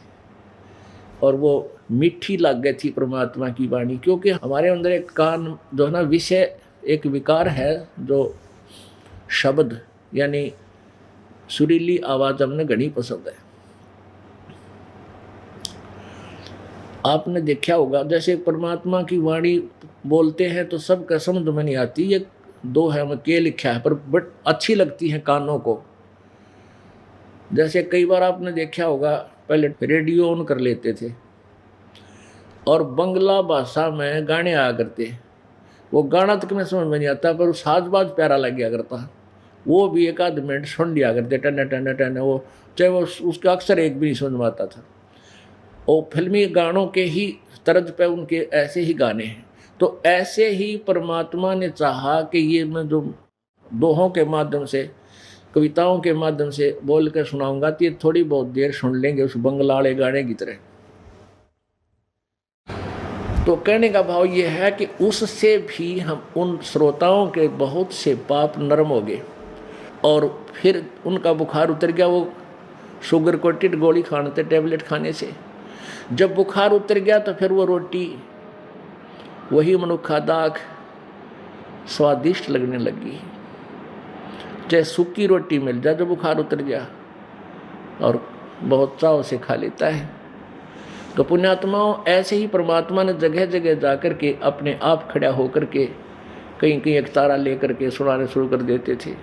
और वो मीठी लग गई थी परमात्मा की वाणी। क्योंकि हमारे अंदर एक कान जो है ना, विषय एक विकार है, जो शब्द यानी सुरीली आवाज़ हमने घनी पसंद है। आपने देखा होगा जैसे परमात्मा की वाणी बोलते हैं तो सबका समझ में नहीं आती, ये दो है में के लिखा है, पर बट अच्छी लगती है कानों को। जैसे कई बार आपने देखा होगा पहले रेडियो ऑन कर लेते थे और बंगला भाषा में गाने आया करते, वो गाना तक में समझ में नहीं आता पर साज बाज प्यारा लग गया करता, वो भी 1 आध मिनट सुन लिया करते, टन टन टन, वो चाहे वो उसका अक्सर एक भी नहीं समझ में आता था। और फिल्मी गानों के ही तर्ज पे उनके ऐसे ही गाने हैं। तो ऐसे ही परमात्मा ने चाहा कि ये मैं जो दोहों के माध्यम से, कविताओं के माध्यम से बोल कर सुनाऊंगा तो ये थोड़ी बहुत देर सुन लेंगे उस बंगला वाले गाने की तरह। तो कहने का भाव ये है कि उससे भी हम उन श्रोताओं के बहुत से पाप नरम हो गए और फिर उनका बुखार उतर गया। वो शुगर कोटेड गोली खाने थे, टेबलेट खाने से जब बुखार उतर गया तो फिर वो रोटी, वही मनुखा दाग स्वादिष्ट लगने लगी। चाहे सूखी रोटी मिल जाए, जब बुखार उतर गया और बहुत चाव से खा लेता है। तो पुण्यात्माओं, ऐसे ही परमात्मा ने जगह जगह जाकर के अपने आप खड़ा होकर के कहीं कहीं एक तारा लेकर के सुनाने शुरू कर देते थे।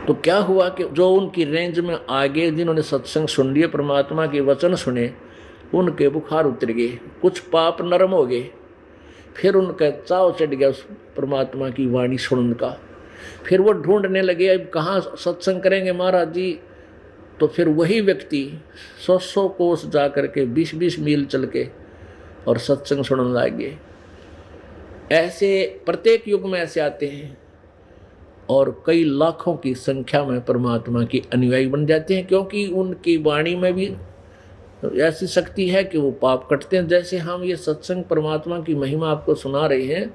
तो क्या हुआ कि जो उनकी रेंज में आगे जिन्होंने सत्संग सुन लिया, परमात्मा के वचन सुने, उनके बुखार उतर गए, कुछ पाप नरम हो गए। फिर उनका चाव चढ़ गया उस परमात्मा की वाणी सुनने का। फिर वो ढूंढने लगे अब कहाँ सत्संग करेंगे महाराज जी। तो फिर वही व्यक्ति 100 कोस जा करके 20 मील चल के और सत्संग सुनने लगे। ऐसे प्रत्येक युग में ऐसे आते हैं और कई लाखों की संख्या में परमात्मा की अनुयायी बन जाते हैं, क्योंकि उनकी वाणी में भी ऐसी शक्ति है कि वो पाप कटते हैं। जैसे हम ये सत्संग परमात्मा की महिमा आपको सुना रहे हैं,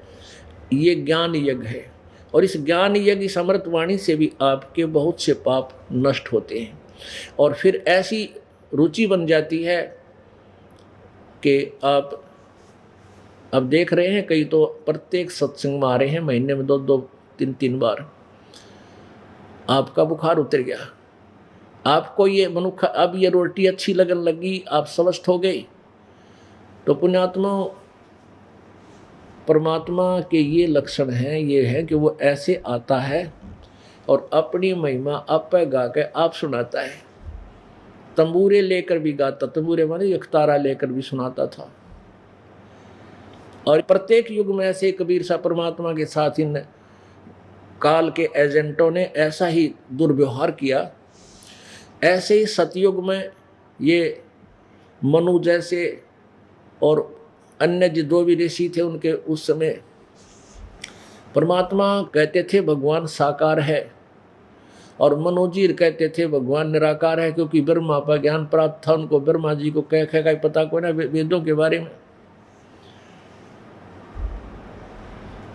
ये ज्ञान यज्ञ है और इस ज्ञान यज्ञ समर्थ वाणी से भी आपके बहुत से पाप नष्ट होते हैं। और फिर ऐसी रुचि बन जाती है कि आप अब देख रहे हैं कई तो प्रत्येक सत्संग में आ रहे हैं, महीने में 2-2, 3-3 बार। आपका बुखार उतर गया, आपको ये मनुखा, अब ये रोटी अच्छी लगने लगी, आप स्वस्थ हो गए। तो पुण्यात्मा, परमात्मा के ये लक्षण हैं, ये है कि वो ऐसे आता है और अपनी महिमा आप पे गा के आप सुनाता है। तंबूरे लेकर भी गाता, तंबूरे माने एक तारा लेकर भी सुनाता था। और प्रत्येक युग में ऐसे कबीर सा परमात्मा के साथ इन काल के एजेंटों ने ऐसा ही दुर्व्यवहार किया। ऐसे ही सतयुग में ये मनु जैसे और अन्य जो भी ऋषि थे, उनके उस समय परमात्मा कहते थे भगवान साकार है और मनुजी कहते थे भगवान निराकार है, क्योंकि ब्रह्मा पर ज्ञान प्राप्त था उनको। ब्रह्मा जी को कह का पता कोई ना वेदों के बारे में।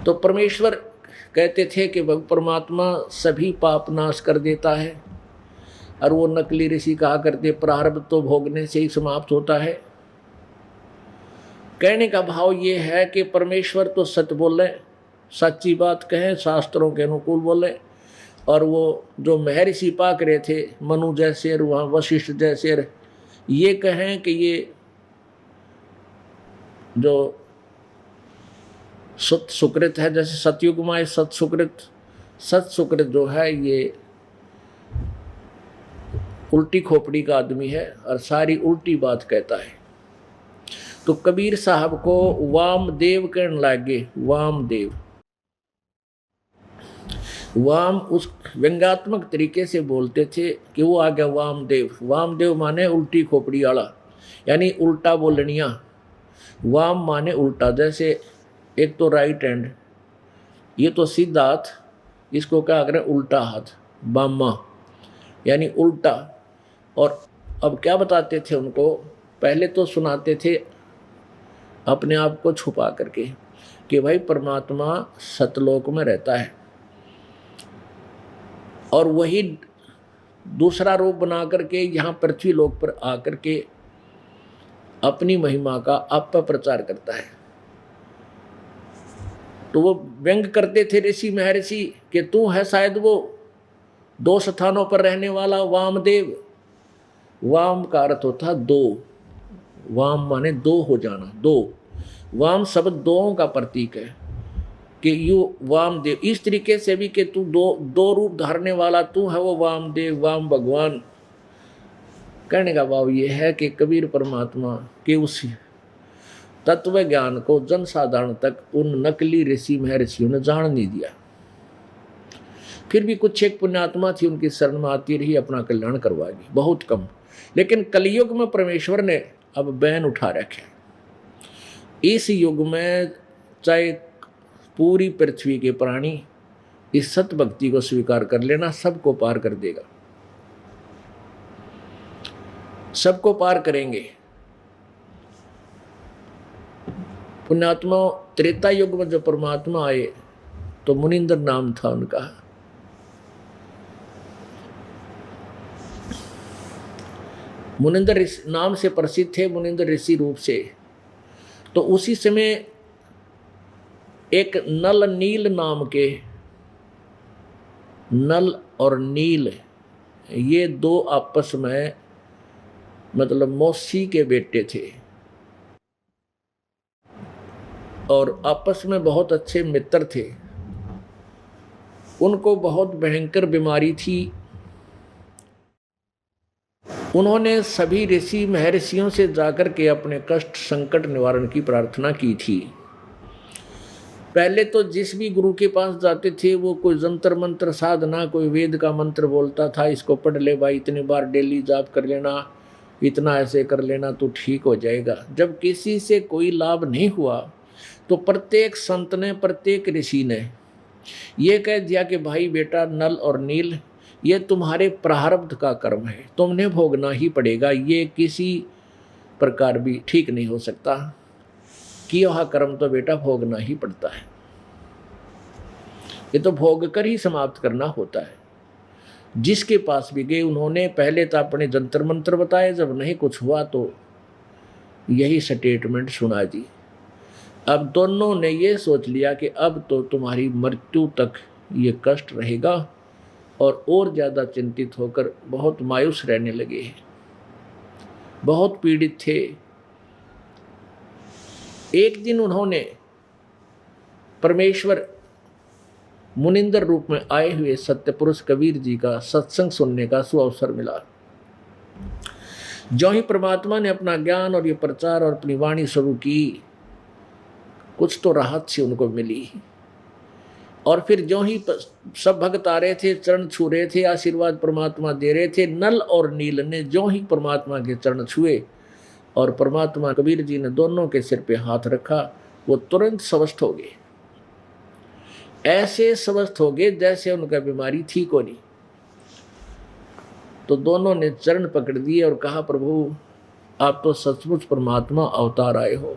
तो परमेश्वर कहते थे कि परमात्मा सभी पाप नाश कर देता है और वो नकली ऋषि कहा करते प्रारब्ध तो भोगने से ही समाप्त होता है। कहने का भाव ये है कि परमेश्वर तो सत्य बोले, सच्ची बात कहें, शास्त्रों के अनुकूल बोले। और वो जो महर्षि पाक रहे थे मनु जैसे, वहाँ वशिष्ठ जैसे, ये कहें कि ये जो सत सुकृत है, जैसे सतयुग में सत सुकृत जो है ये उल्टी खोपड़ी का आदमी है और सारी उल्टी बात कहता है। तो कबीर साहब को वामदेव कहने लगे, वामदेव। वाम उस व्यंग्यात्मक तरीके से बोलते थे कि वो आ गया वामदेव। वामदेव माने उल्टी खोपड़ी वाला, यानी उल्टा बोलनिया। वाम माने उल्टा, जैसे एक तो राइट हैंड, ये तो सीधा हाथ, इसको क्या करें उल्टा हाथ, बामा यानी उल्टा। और अब क्या बताते थे उनको, पहले तो सुनाते थे अपने आप को छुपा करके कि भाई परमात्मा सतलोक में रहता है, और वही दूसरा रूप बना करके यहाँ पृथ्वी लोक पर आकर के अपनी महिमा का आप पर प्रचार करता है। तो वो व्यंग करते थे ऋषि महर्षि कि तू है शायद वो 2 स्थानों पर रहने वाला वामदेव। वाम का अर्थ होता दो, वाम माने दो हो जाना, दो। वाम शब्द दो का प्रतीक है कि यू वामदेव, इस तरीके से भी कि तू दो रूप धारने वाला तू है वो वामदेव, वाम भगवान। कहने का भाव ये है कि कबीर परमात्मा के उस तत्व ज्ञान को जनसाधारण तक उन नकली ऋषि महर्षियों ने जान नहीं दिया। फिर भी कुछ एक पुण्यात्मा थी, उनकी शरण में आती रही, अपना कल्याण करवाएगी, बहुत कम। लेकिन कलयुग में परमेश्वर ने अब बैन उठा रखे। इस युग में चाहे पूरी पृथ्वी के प्राणी इस सत भक्ति को स्वीकार कर लेना, सबको पार कर देगा, सबको पार करेंगे। पुण्यात्मा त्रेता युग में जो परमात्मा आए तो मुनिंद्र नाम था उनका। मुनिंद्र नाम से प्रसिद्ध थे, मुनिंद्र ऋषि रूप से। तो उसी समय एक नल नील नाम के, नल और नील ये दो आपस में मतलब मौसी के बेटे थे और आपस में बहुत अच्छे मित्र थे। उनको बहुत भयंकर बीमारी थी। उन्होंने सभी ऋषि महर्षियों से जाकर के अपने कष्ट संकट निवारण की प्रार्थना की थी। पहले तो जिस भी गुरु के पास जाते थे वो कोई जंतर मंत्र साधना, कोई वेद का मंत्र बोलता था, इसको पढ़ ले भाई, इतनी बार डेली जाप कर लेना, इतना ऐसे कर लेना तो ठीक हो जाएगा। जब किसी से कोई लाभ नहीं हुआ तो प्रत्येक संत ने, प्रत्येक ऋषि ने ये कह दिया कि भाई बेटा नल और नील ये तुम्हारे प्रारब्ध का कर्म है, तुमने भोगना ही पड़ेगा, ये किसी प्रकार भी ठीक नहीं हो सकता, कि वह कर्म तो बेटा भोगना ही पड़ता है, ये तो भोग कर ही समाप्त करना होता है। जिसके पास भी गए उन्होंने पहले तो अपने जंतर मंत्र बताए, जब नहीं कुछ हुआ तो यही स्टेटमेंट सुना दी। अब दोनों ने ये सोच लिया कि अब तो तुम्हारी मृत्यु तक ये कष्ट रहेगा, और ज़्यादा चिंतित होकर बहुत मायूस रहने लगे, बहुत पीड़ित थे। एक दिन उन्होंने परमेश्वर मुनिंदर रूप में आए हुए सत्य पुरुष कबीर जी का सत्संग सुनने का सुअवसर मिला। जो ही परमात्मा ने अपना ज्ञान और ये प्रचार और अपनी वाणी शुरू की, कुछ तो राहत सी उनको मिली। और फिर जो ही सब भक्त आ रहे थे, चरण छू रहे थे, आशीर्वाद परमात्मा दे रहे थे, नल और नील ने जो ही परमात्मा के चरण छुए और परमात्मा कबीर जी ने दोनों के सिर पे हाथ रखा, वो तुरंत स्वस्थ हो गए। ऐसे स्वस्थ हो गए जैसे उनका बीमारी ठीक हो नहीं। तो दोनों ने चरण पकड़ दिए और कहा, प्रभु आप तो सचमुच परमात्मा अवतार आए हो।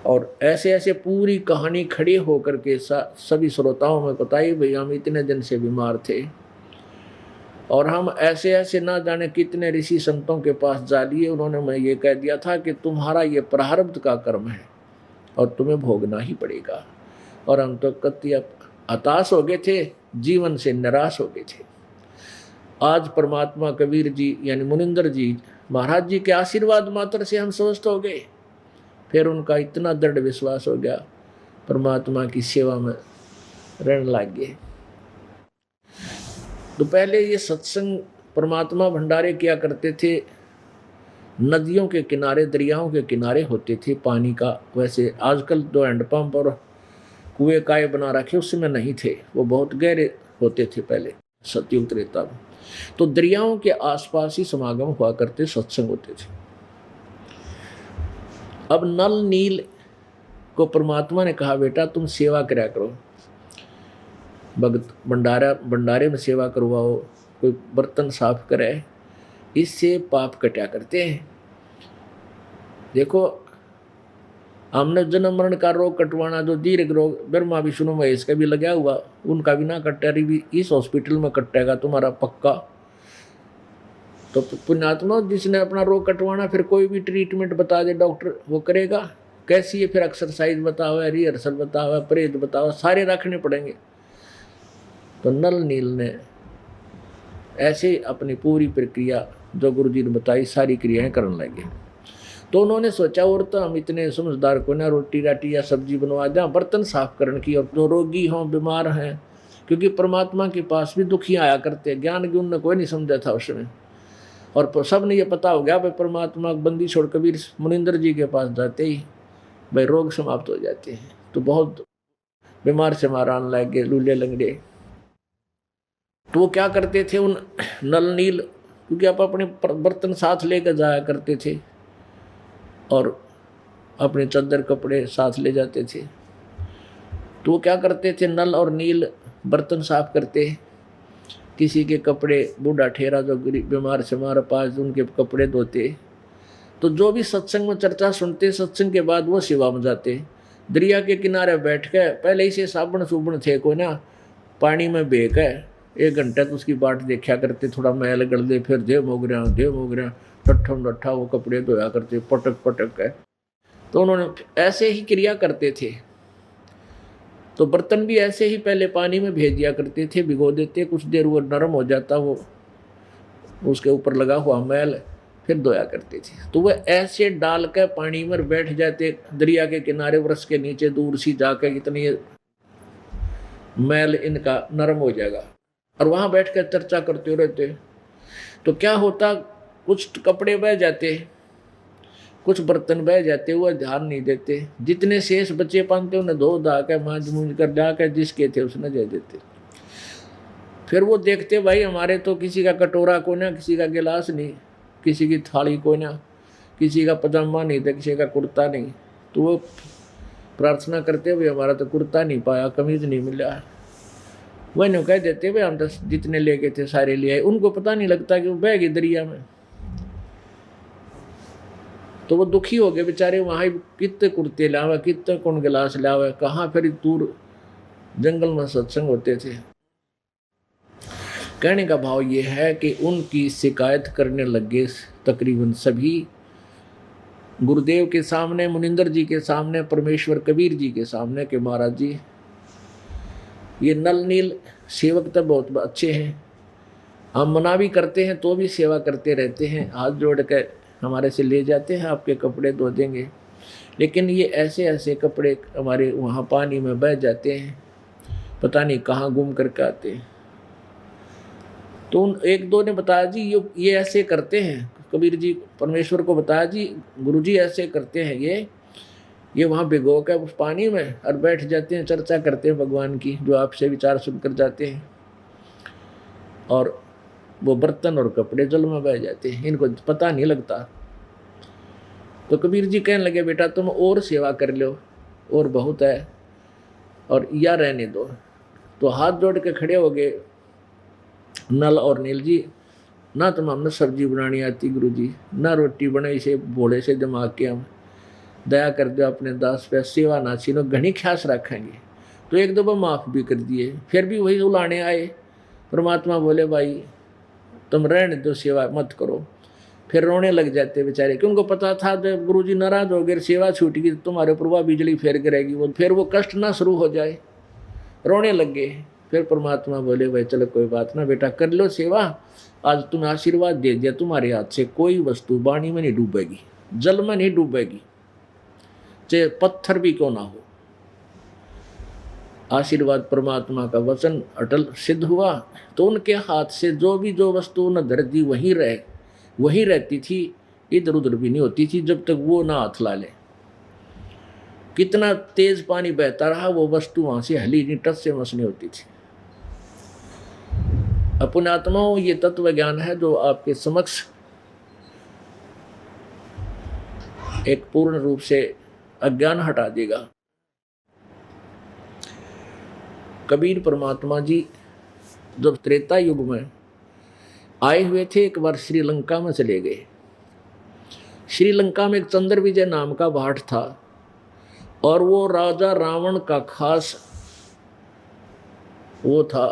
और ऐसे ऐसे पूरी कहानी खड़ी होकर के सभी श्रोताओं में बताई, भाई हम इतने दिन से बीमार थे और हम ऐसे ऐसे ना जाने कितने ऋषि संतों के पास जा लिए, उन्होंने मैं ये कह दिया था कि तुम्हारा ये प्रारब्ध का कर्म है और तुम्हें भोगना ही पड़ेगा। और हम तो कति हताश हो गए थे, जीवन से निराश हो गए थे। आज परमात्मा कबीर जी यानी मुनिंदर जी महाराज जी के आशीर्वाद मात्र से हम स्वस्थ हो गए। फिर उनका इतना दृढ़ विश्वास हो गया, परमात्मा की सेवा में रहने लग गए। तो पहले ये सत्संग परमात्मा भंडारे किया करते थे, नदियों के किनारे, दरियाओं के किनारे होते थे पानी का। वैसे आजकल तो हैंडपंप और कुएं काय बना रखे उस समय नहीं थे, वो बहुत गहरे होते थे पहले सतयुग त्रेता में। तो दरियाओं के आसपास ही समागम हुआ करते, सत्संग होते थे। अब नल नील को परमात्मा ने कहा बेटा तुम सेवा करा करो, भगत भंडारे में सेवा करवाओ, कोई बर्तन साफ करे, इससे पाप कटा करते हैं। देखो हमने जन्म मरण का रोग कटवाना, जो दीर्घ रोग ब्रह्मा विष्णु महेश का भी लगा हुआ, उनका भी ना कटा रही भी इस हॉस्पिटल में कटेगा तुम्हारा पक्का। तो पुण्यात्मा जिसने अपना रोग कटवाना, फिर कोई भी ट्रीटमेंट बता दे डॉक्टर वो करेगा। कैसी है फिर एक्सरसाइज बताओ, रिहर्सल बताओ, परहेज बताओ, सारे रखने पड़ेंगे। तो नल नील ने ऐसे अपनी पूरी प्रक्रिया जो गुरु जी ने बताई सारी क्रियाएं करने लगे। तो उन्होंने सोचा और तो हम इतने समझदार को ना रोटी राटी या सब्जी बनवा दें, बर्तन साफ करने की, और जो रोगी हों बीमार हैं, क्योंकि परमात्मा के पास भी दुखी आया करते, ज्ञान की उनने कोई नहीं समझा था उस समय। और सब ने ये पता हो गया भाई परमात्मा बंदी छोड़ कबीर मुनिंदर जी के पास जाते ही भाई रोग समाप्त हो जाते हैं। तो बहुत बीमार से मारान लग गए, लूले लंगड़े। तो वो क्या करते थे, उन नल नील, क्योंकि आप अपने बर्तन साथ लेकर जाया करते थे और अपने चादर कपड़े साथ ले जाते थे। तो वो क्या करते थे, नल और नील बर्तन साफ करते, किसी के कपड़े, बूढ़ा ठेरा जो बीमार से मारा पास, उनके कपड़े धोते। तो जो भी सत्संग में चर्चा सुनते, सत्संग के बाद वो सेवा में जाते। दरिया के किनारे बैठ के, पहले ही से साबुन सुबुन थे कोई ना, पानी में बह के 1 घंटा तो उसकी बाट देखा करते, थोड़ा मैल गड़ दे, फिर दे मोगरिया टट्ठा वो कपड़े धोया करते पटक पटक के। तो उन्होंने ऐसे ही क्रिया करते थे। तो बर्तन भी ऐसे ही पहले पानी में भेज दिया करते थे, भिगो देते, कुछ देर वो नरम हो जाता, वो उसके ऊपर लगा हुआ मैल, फिर धोया करते थे। तो वह ऐसे डाल कर पानी में बैठ जाते दरिया के किनारे, वृक्ष के नीचे दूर सी जाकर, इतनी मैल इनका नरम हो जाएगा, और वहां बैठ कर चर्चा करते रहते। तो क्या होता, कुछ कपड़े बह जाते, कुछ बर्तन बह जाते, वो ध्यान नहीं देते, जितने शेष बचे पाते उन्हें धो धा के मांझ मूंझ कर ला कर जिसके थे उसने दे देते। फिर वो देखते भाई हमारे तो किसी का कटोरा कोई ना, किसी का गिलास नहीं, किसी की थाली कोई ना, किसी का पजामा नहीं था, किसी का कुर्ता नहीं। तो वो प्रार्थना करते भाई हमारा तो कुर्ता नहीं पाया, कमीज नहीं मिला। वह नहीं कह देते भाई हम तो जितने ले गए थे सारे ले आए। उनको पता नहीं लगता कि वो बह गए दरिया में। तो वो दुखी हो गए बेचारे, वहाँ कितने कुर्ते लावे, कितने कौन गिलास लावे, कहाँ फिर दूर जंगल में सत्संग होते थे। कहने का भाव ये है कि उनकी शिकायत करने लगे तकरीबन सभी, गुरुदेव के सामने, मुनिंदर जी के सामने, परमेश्वर कबीर जी के सामने, कि महाराज जी ये नल नील सेवक तो बहुत अच्छे हैं, हम मना भी करते हैं तो भी सेवा करते रहते हैं, हाथ जोड़ कर हमारे से ले जाते हैं, आपके कपड़े धो देंगे, लेकिन ये ऐसे ऐसे कपड़े हमारे वहाँ पानी में बह जाते हैं, पता नहीं कहाँ गुम करके आते हैं। तो उन 1-2 ने बताया जी ये ऐसे करते हैं, कबीर जी परमेश्वर को बताया जी गुरु जी ऐसे करते हैं, ये वहाँ भिगो कर उस पानी में और बैठ जाते हैं, चर्चा करते हैं भगवान की, जो आपसे विचार सुनकर जाते हैं, और वो बर्तन और कपड़े जल में बह जाते हैं, इनको पता नहीं लगता। तो कबीर जी कहने लगे बेटा तुम और सेवा कर लो, और बहुत है, और या रहने दो। तो हाथ जोड़ के खड़े हो गए नल और नील जी, ना तुम हमने सब्जी बनानी आती गुरु जी, ना रोटी बनाई से भोले से दिमाग के, हम दया कर दो अपने दास पे, सेवा ना छीनो, घनी ख्यास रखेंगे। तो 1-2 बार माफ़ भी कर दिए, फिर भी वही उलाने आए। परमात्मा बोले भाई तुम रहने दो, सेवा मत करो। फिर रोने लग जाते बेचारे, क्योंकि उनको पता था जब गुरु जी नाराज हो गए, सेवा छूट गई, तुम्हारे ऊपर वह बिजली फेर गिरेगी, वो फिर वो कष्ट ना शुरू हो जाए, रोने लग गए। फिर परमात्मा बोले भाई चलो कोई बात ना बेटा, कर लो सेवा, आज तुम्हें आशीर्वाद दे दिया, तुम्हारे हाथ से कोई वस्तु पानी में नहीं डूबेगी, जल में नहीं डूबेगी, चाहे पत्थर भी क्यों ना हो। आशीर्वाद परमात्मा का वचन अटल सिद्ध हुआ। तो उनके हाथ से जो वस्तु उन्हें धर दी वहीं रहती थी, इधर उधर भी नहीं होती थी, जब तक वो ना हाथ ला ले। कितना तेज पानी बहता रहा, वो वस्तु वहां से हली नहीं, टस से मस नहीं होती थी। अपने आत्माओं, ये तत्व ज्ञान है जो आपके समक्ष एक पूर्ण रूप से अज्ञान हटा देगा। कबीर परमात्मा जी जब त्रेता युग में आए हुए थे, एक बार श्रीलंका में चले गए। श्रीलंका में एक चंद्र विजय नाम का भाट था, और वो राजा रावण का खास वो था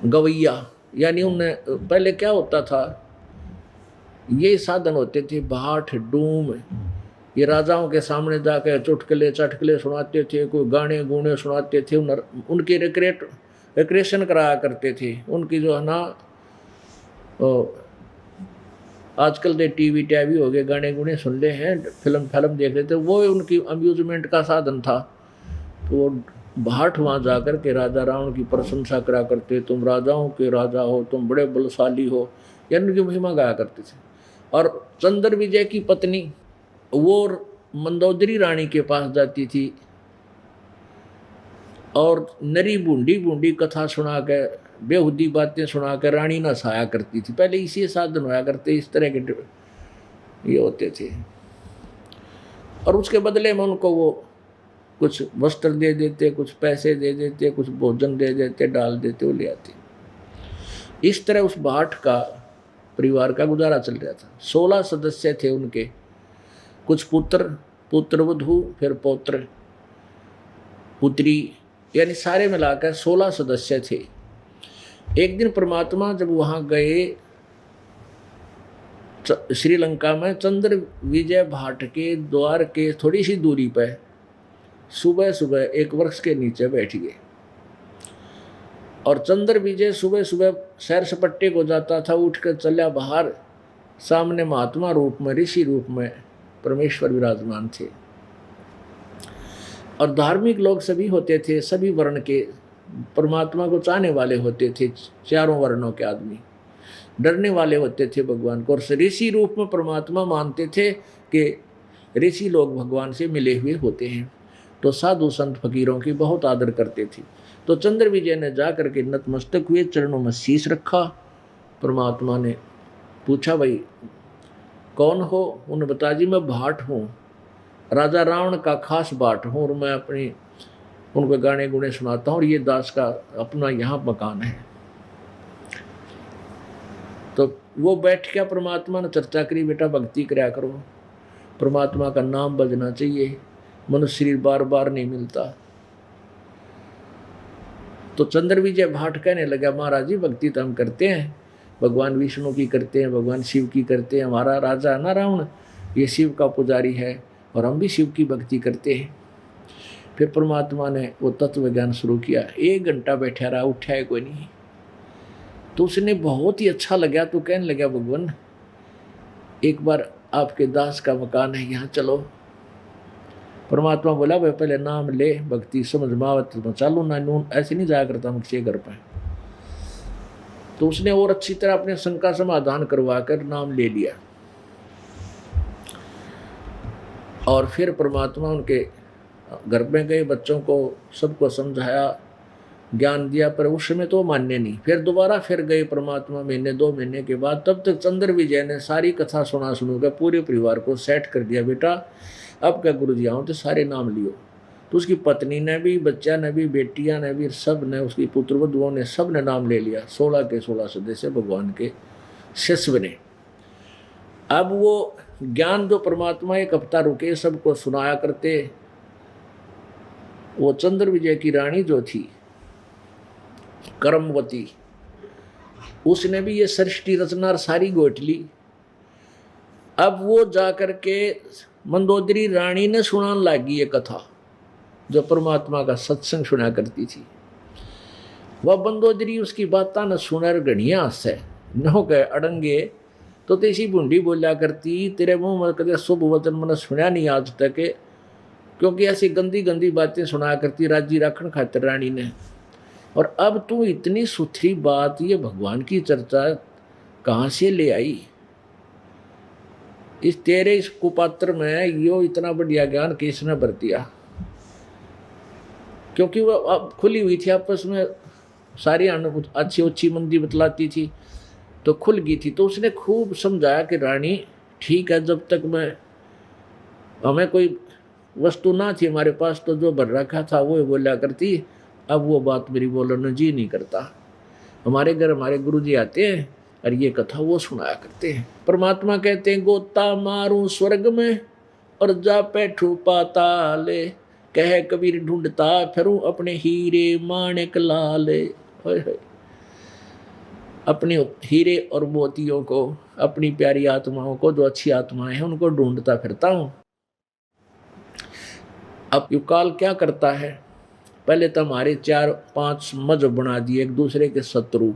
गवैया। यानी उन्हें पहले क्या होता था, ये साधन होते थे भाट डूम, ये राजाओं के सामने जाकर चुटकुले चटकुले सुनाते थे, कोई गाने गुणे सुनाते थे, उनकी रिक्रिएशन कराया करते थे। उनकी जो है ना, आजकल दे टीवी हो गए, गाने गुणे सुन ले हैं, फिल्म देख लेते, वो उनकी अम्यूजमेंट का साधन था। तो भाट वहाँ जाकर के राजा रावण की प्रशंसा करा करते, तुम राजाओं के राजा हो, तुम बड़े बलशाली हो, यानी उनकी महिमा गाया करते थे। और चंद्र विजय की पत्नी वो मंदोदरी रानी के पास जाती थी और नरी बूंदी बूंदी कथा सुना के, बेहुदी बातें सुना कर रानी न सहाया करती थी। पहले इसी साधन होया करते, इस तरह के ये होते थे। और उसके बदले में उनको वो कुछ वस्त्र दे देते, कुछ पैसे दे देते, कुछ भोजन दे देते, डाल देते, वो ले आते। इस तरह उस भाट का परिवार का गुजारा चल रहा था। 16 सदस्य थे उनके, कुछ पुत्रवधू, फिर पौत्र पुत्री, यानी सारे मिलाकर 16 सदस्य थे। एक दिन परमात्मा जब वहां गए श्रीलंका में, चंद्र विजय भाट के द्वार के थोड़ी सी दूरी पर सुबह सुबह एक वृक्ष के नीचे बैठ गए। और चंद्र विजय सुबह सुबह सैर सपट्टे को जाता था, उठकर चला बाहर। सामने महात्मा रूप में, ऋषि रूप में परमेश्वर विराजमान थे। और धार्मिक लोग सभी होते थे, सभी वर्ण के परमात्मा को चाहने वाले होते थे, चारों वर्णों के आदमी डरने वाले होते थे भगवान को। और ऋषि रूप में परमात्मा मानते थे कि ऋषि लोग भगवान से मिले हुए होते हैं, तो साधु संत फकीरों की बहुत आदर करते थे। तो चंद्र विजय ने जाकर के नतमस्तक हुए, चरणों में शीश रखा। परमात्मा ने पूछा, भाई कौन हो? उन्होंने बताया, जी मैं भाट हूँ, राजा रावण का खास भाट हूँ, और मैं अपनी उनको गाने गुणे सुनाता हूँ, और ये दास का अपना यहाँ मकान है। तो वो बैठ के परमात्मा ने चर्चा करी, बेटा भक्ति कराया करो, परमात्मा का नाम बजना चाहिए, मनुष्य शरीर बार बार नहीं मिलता। तो चंद्र विजय भाट कहने लगा, महाराज जी भक्ति तो हम करते हैं, भगवान विष्णु की करते हैं, भगवान शिव की करते हैं, हमारा राजा है ना रावण, ये शिव का पुजारी है, और हम भी शिव की भक्ति करते हैं। फिर परमात्मा ने वो तत्व ज्ञान शुरू किया। 1 घंटा बैठा रहा, उठा है कोई नहीं। तो उसने बहुत ही अच्छा लगा, तो कहने लगा, भगवान एक बार आपके दास का मकान है, यहाँ चलो। परमात्मा बोला, भाई पहले नाम ले, भक्ति समझ मावत चालू ना, नून ऐसे नहीं जाया करता मुझसे घर पर। तो उसने और अच्छी तरह अपने शंका समाधान करवा कर नाम ले लिया। और फिर परमात्मा उनके घर में गए, बच्चों को सबको समझाया, ज्ञान दिया, पर उस समय तो मान्य नहीं। फिर दोबारा फिर गए परमात्मा, महीने 2 महीने के बाद। तब तक चंद्र विजय ने सारी कथा सुनकर पूरे परिवार को सेट कर दिया, बेटा अब क्या गुरु जी आओ तो सारे नाम लियो। तो उसकी पत्नी ने भी, बच्चा ने भी, बेटियां ने भी, सब ने, उसकी पुत्रवधुओं ने, सब ने नाम ले लिया। 16 के 16 सदस्य भगवान के शिष्य बने। अब वो ज्ञान जो परमात्मा 1 हफ्ता रुके सबको सुनाया करते, वो चंद्र विजय की रानी जो थी कर्मवती, उसने भी ये सृष्टि रचना सारी गोट ली। अब वो जाकर के मंदोदरी रानी ने सुनाने लगी ये कथा जो परमात्मा का सत्संग सुना करती थी। वह मंदोदरी उसकी बात न सुनर गणिया से न हो गए अड़ंगे, तो तेसी बूंदी बोलिया करती, तेरे मुंह में कदे शुभ वचन मैंने सुना नहीं आज तक, क्योंकि ऐसी गंदी गंदी बातें सुनाया करती राजी राखण खातिर रानी ने। और अब तू इतनी सुथरी बात, ये भगवान की चर्चा कहाँ से ले आई? इस तेरे इस कुपात्र में यो इतना बढ़िया ज्ञान किसने भर दिया? क्योंकि वो अब खुली हुई थी आपस में, सारी अच्छी अच्छी मंदी बतलाती थी तो खुल गई थी। तो उसने खूब समझाया कि रानी ठीक है, जब तक मैं हमें कोई वस्तु ना थी हमारे पास तो जो भर रखा था वो बोला करती, अब वो बात मेरी बोलने जी नहीं करता। हमारे घर हमारे गुरुजी आते हैं और ये कथा वो सुनाया करते हैं। परमात्मा कहते हैं गोता मारूं स्वर्ग में और जा बैठूं पाताले, कह कबीर ढूंढता फिरूं अपने हीरे माणिक लाले। अपने हीरे और मोतियों को, अपनी प्यारी आत्माओं को, जो अच्छी आत्माएं हैं उनको ढूंढता फिरता हूं। अब युकाल क्या करता है, पहले तो हमारे 4-5 मजहब बना दिए एक दूसरे के शत्रु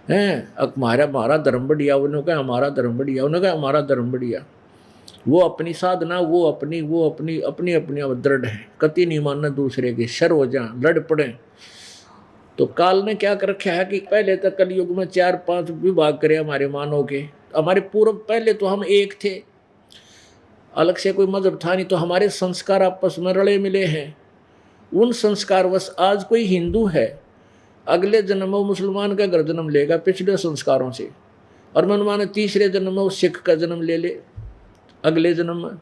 हैं। हमारा धर्म बढ़िया, उन्होंने कहा हमारा धर्म बढ़िया, उन्होंने कहा हमारा धर्म बढ़िया। वो अपनी साधना, वो अपनी अपनी दृढ़ है, कति नहीं मानना दूसरे के, शर हो जाए, लड़ पड़े। तो काल ने क्या कर रखा है कि पहले तक कलयुग में 4-5 विभाग करे हमारे मानव के। हमारे पूर्व पहले तो हम एक थे, अलग से कोई मजहब था नहीं, तो हमारे संस्कार आपस में रले मिले हैं। उन संस्कार बस आज कोई हिंदू है, अगले जन्म में मुसलमान का घर जन्म लेगा पिछले संस्कारों से, और मन माने तीसरे जन्म में वो सिख का जन्म ले ले अगले जन्म में,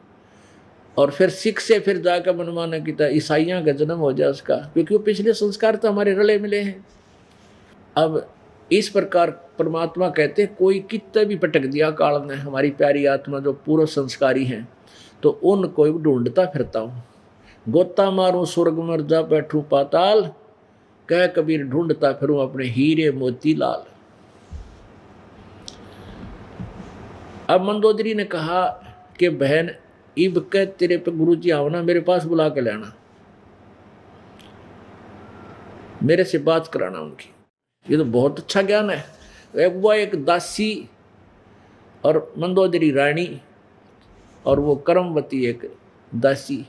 और फिर सिख से फिर जाकर मन माने कि ईसाइयों का जन्म हो जाए उसका, क्योंकि वो पिछले संस्कार तो हमारे रले मिले हैं। अब इस प्रकार परमात्मा कहते कोई कितना भी पटक दिया काल ने हमारी प्यारी आत्मा जो पूर्व संस्कारी हैं, तो उनको ढूंढता फिरता हूँ। गोता मारूं स्वर्ग में जा बैठूं पाताल, कह कबीर ढूंढता फिरूं अपने हीरे मोती लाल। अब मंदोदरी ने कहा कि बहन इब के तेरे पे गुरुजी आओ ना, मेरे पास बुला के लाना, मेरे से बात कराना उनकी। ये तो बहुत अच्छा ज्ञान है। वो एक दासी और मंदोदरी रानी और वो कर्मवती एक दासी।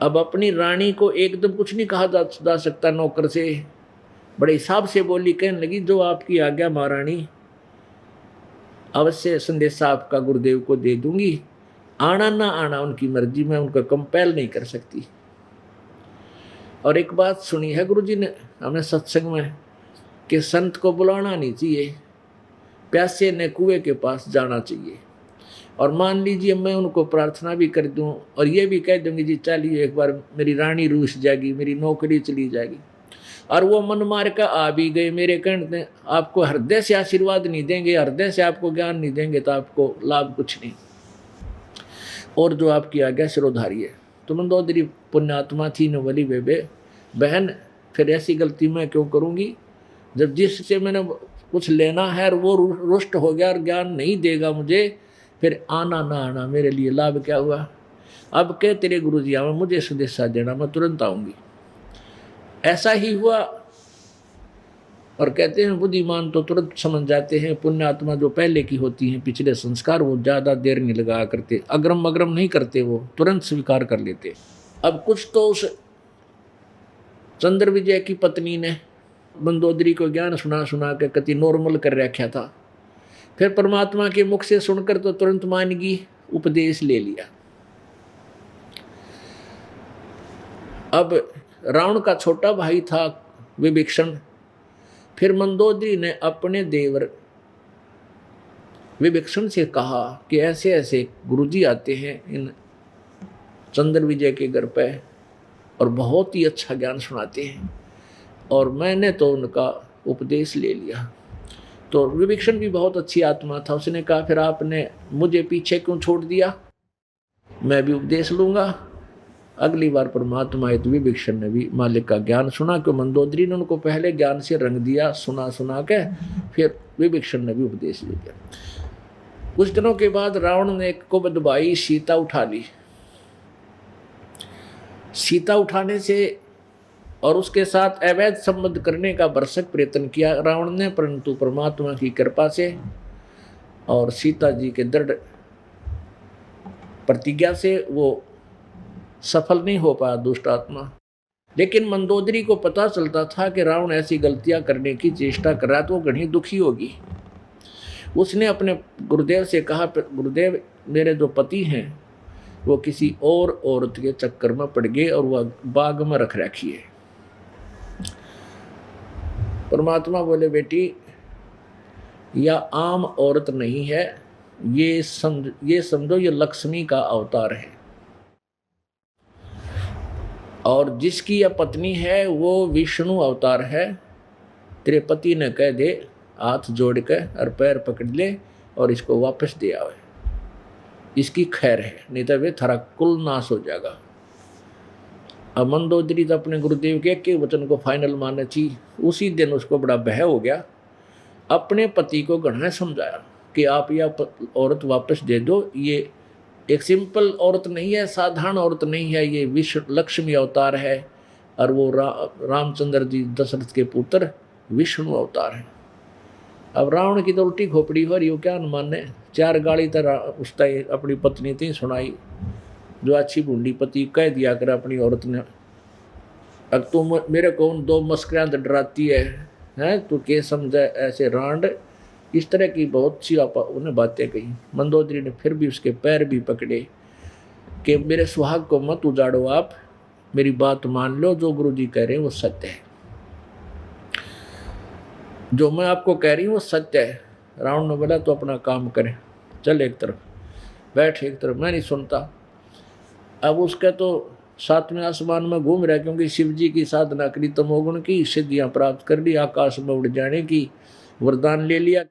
अब अपनी रानी को एकदम कुछ नहीं कहा जा सकता नौकर से, बड़े हिसाब से बोली, कहने लगी जो आपकी आज्ञा महारानी, अवश्य संदेशा आपका गुरुदेव को दे दूंगी, आना ना आना उनकी मर्जी, मैं उनको कंपेल नहीं कर सकती। और एक बात सुनी है गुरुजी ने हमें सत्संग में कि संत को बुलाना नहीं चाहिए, प्यासे ने कुएं के पास जाना चाहिए। और मान लीजिए मैं उनको प्रार्थना भी कर दूं और ये भी कह दूंगी जी चलिए एक बार मेरी रानी रूस जाएगी, मेरी नौकरी चली जाएगी, और वो मन मार कर आ भी गए, मेरे कहने आपको हृदय से आशीर्वाद नहीं देंगे, हृदय से आपको ज्ञान नहीं देंगे, तो आपको लाभ कुछ नहीं, और जो आपकी आज्ञा सिरोधारी है। तो मंदोदरी पुण्यात्मा थी नवली बेबे, बहन फिर ऐसी गलती मैं क्यों करूँगी, जब जिससे मैंने कुछ लेना है और वो रुष्ट हो गया और ज्ञान नहीं देगा मुझे, फिर आना ना आना मेरे लिए लाभ क्या हुआ। अब कह तेरे गुरुजी आवे, मुझे संदेशा देना, मैं तुरंत आऊँगी। ऐसा ही हुआ। और कहते हैं बुद्धिमान तो तुरंत समझ जाते हैं, पुण्यात्मा जो पहले की होती हैं पिछले संस्कार, वो ज़्यादा देर नहीं लगा करते, अग्रम अग्रम नहीं करते, वो तुरंत स्वीकार कर लेते। अब कुछ तो उस चंद्र विजय की पत्नी ने मंदोदरी को ज्ञान सुना सुना के कति नॉर्मल कर रखा था, फिर परमात्मा के मुख से सुनकर तो तुरंत मान गई, उपदेश ले लिया। अब रावण का छोटा भाई था विभीषण, फिर मंदोदरी ने अपने देवर विभीषण से कहा कि ऐसे ऐसे गुरुजी आते हैं इन चंद्र विजय के घर पे और बहुत ही अच्छा ज्ञान सुनाते हैं, और मैंने तो उनका उपदेश ले लिया। तो विभीषण भी बहुत अच्छी आत्मा था, उसने कहा फिर आपने मुझे पीछे क्यों छोड़ दिया, मैं भी उपदेश लूँगा। अगली बार परमात्मा आए तो विभीषण ने भी मालिक का ज्ञान सुना, क्यों मंदोदरी ने उनको पहले ज्ञान से रंग दिया, सुना सुना के फिर विभीषण ने भी उपदेश ले दिया। कुछ दिनों के बाद रावण ने एक को बदबाई सीता उठा ली। सीता उठाने से और उसके साथ अवैध संबंध करने का भरसक प्रयत्न किया रावण ने, परंतु परमात्मा की कृपा से और सीता जी के दृढ़ प्रतिज्ञा से वो सफल नहीं हो पाया दुष्ट आत्मा। लेकिन मंदोदरी को पता चलता था कि रावण ऐसी गलतियां करने की चेष्टा कर रहा है, तो वो घनी दुखी होगी। उसने अपने गुरुदेव से कहा, गुरुदेव मेरे जो पति हैं वो किसी और औरत के चक्कर में पड़ गए और वह बाग में रख रखी है। परमात्मा बोले, बेटी यह आम औरत नहीं है, ये समझो ये लक्ष्मी का अवतार है, और जिसकी यह पत्नी है वो विष्णु अवतार है। तेरे पति ने कह दे हाथ जोड़ के और पैर पकड़ ले और इसको वापस दे आवे, इसकी खैर है, नहीं तो वे थारा कुल नाश हो जाएगा। अब मंदोदरी तो अपने गुरुदेव के वचन को फाइनल मानना चाहिए। उसी दिन उसको बड़ा भय हो गया, अपने पति को गढ़ा समझाया कि आप यह औरत वापस दे दो, ये एक सिंपल औरत नहीं है, साधारण औरत नहीं है, ये विष्णु लक्ष्मी अवतार है, और वो रामचंद्र जी दशरथ के पुत्र विष्णु अवतार है। अब रावण की तो उल्टी खोपड़ी हो रही हो, क्या न माने, 4 गाली तरह उसका अपनी पत्नी थी सुनाई, जो अच्छी बूंदी पति कह दिया कर अपनी औरत ने, अब तुम मेरे को 2 मस्करां डराती है तू के समझे ऐसे रांड, इस तरह की बहुत सी उन्हें बातें कही। मंदोदरी ने फिर भी उसके पैर भी पकड़े कि मेरे सुहाग को मत उजाड़ो, आप मेरी बात मान लो, जो गुरु जी कह रहे हैं वो सत्य है, जो मैं आपको कह रही हूँ वो सत्य है। रावण ने बोला तो अपना काम करे, चल एक तरफ बैठ, एक तरफ, मैं नहीं सुनता। अब उसका तो 7वें आसमान में घूम रहा है, क्योंकि शिव जी की साधना करी, तमोगुण की सिद्धियां प्राप्त कर ली, आकाश में उड़ जाने की वरदान ले लिया।